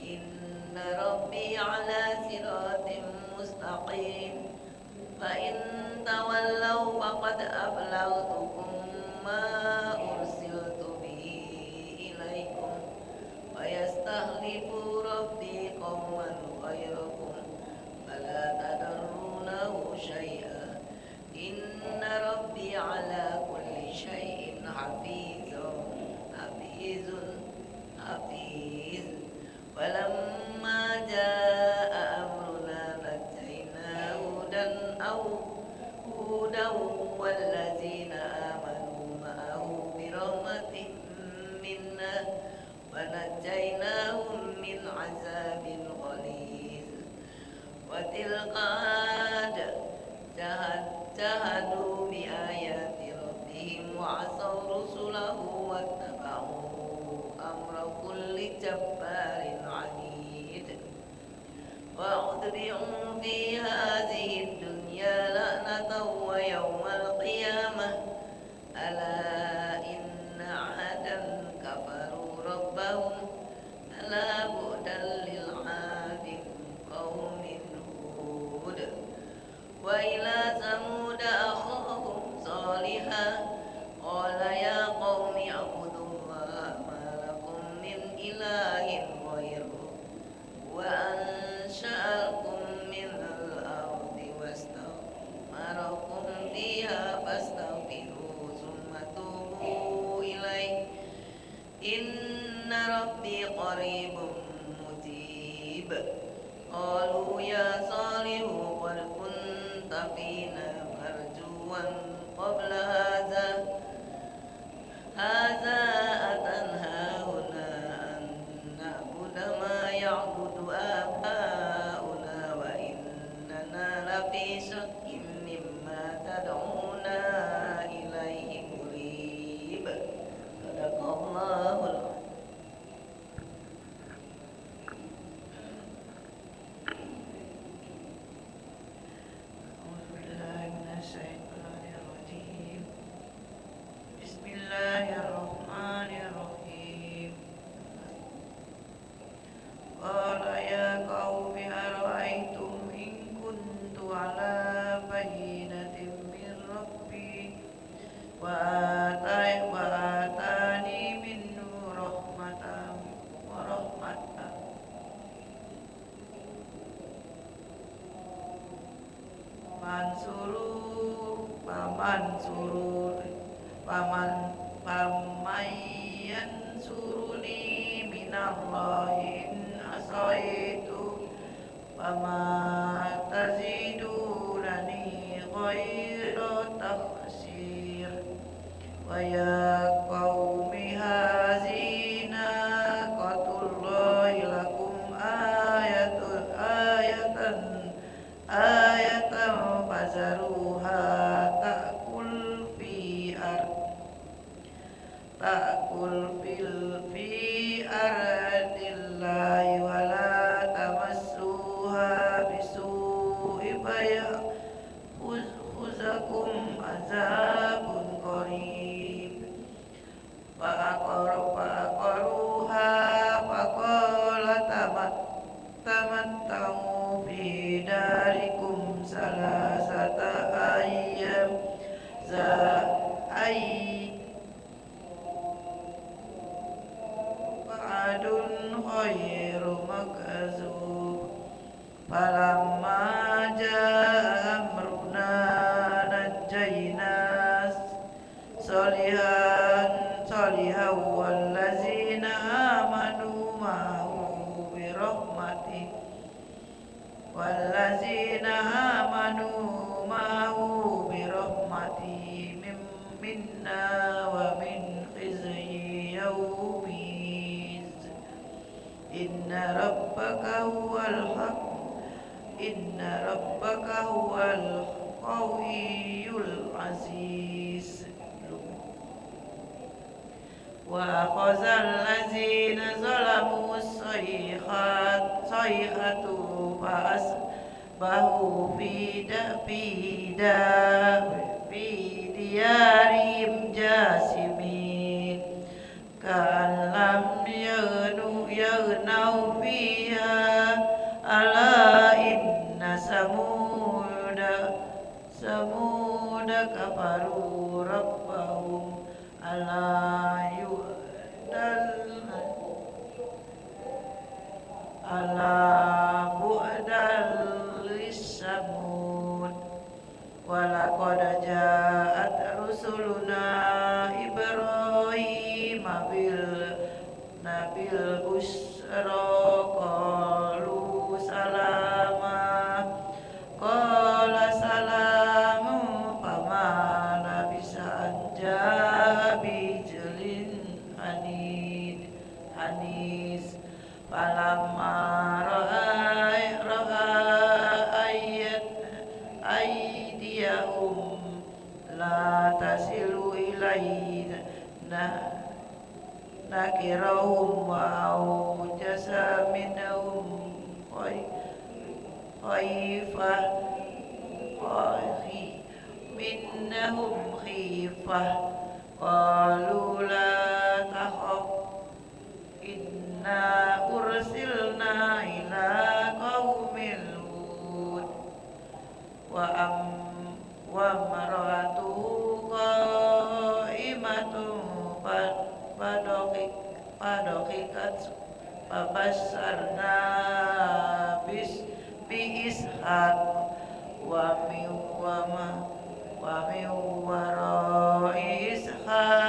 إن ربي على صراط مستقيم فإن تولوا فقد أبلغتكم ما أرسلت به إليكم ويستخلف ربي قوما غيركم فلا تضرونه شيئا إن ربي على كل شيء حفيظ ولما جاء أمرنا نجينا هودا والذين آمنوا معه برحمة منا ونجيناهم من عذاب غليظ وتلك عاد جاهدوا بآيات ربهم وعصوا رسله واتبعوا أمر كل جبار عنيد وأتبعوا في هذه الدنيا لعنة ويوم القيامة ألا إن عادا كفروا ربهم ألا بعدا للعاد قوم هود وإلى ثمود أخاهم صالحا قال يا قوم اعبدوا الله ما لكم من إله غيره وأنشأكم من الأرض واستعمركم فيها فاستغفروه ثم توبوا إليه إن ربي قريب مجيب قالوا يا صالح قد كنت فينا مرجوا قبل هذا أتنهانا أن نعبد ما يعبد آباؤنا وإننا لفي شك مما تدعونا إليه مريب صدق الله العظيم. Bismillahirrahmanirrahim. Qala ya qaumi ara'aytum in kuntu ala bayyinatin min rabbi wa atani minhu rahmatan yansuruni minallahi in asaitu fama tazidunani ghayra takhsir wa ya qaumi hazihi naqatullahi lakum ayatan fazaruha ta'kul fi ardillahi wa la tamassuha bisu'i fayakhudhukum azabun qarib fa'aqaruha faqala tamatta'u fi darikum salasata ayyam wa'adun khairu makzub falamma ja'a amruna najjayna salihan wallazina amanu ma'ahu birahmatin minna wa min khizyi yawmiz inna rabbaka huwal qawiyyul aziz وأخذ الذين ظلموا الصيحة فأصبحوا في ديارهم جاثمين كأن لم يغنوا فيها ألا إن ثمود كفروا ربهم ألا بعدا للثمود ولقد جاءت رسلنا إبراهيم بالبشرى قالوا سلاما قال سلام فما لبث أن جاء بعجل حنيذ فلما رأى أيديهم لا تصل إليه نكرهم وأوجس منهم خيفة قالوا لا تخف إنا أرسلنا إلى قوم لوط وامرأته قائمة فضحكت فبشرنا بإسحاق ومن وراء إسحاق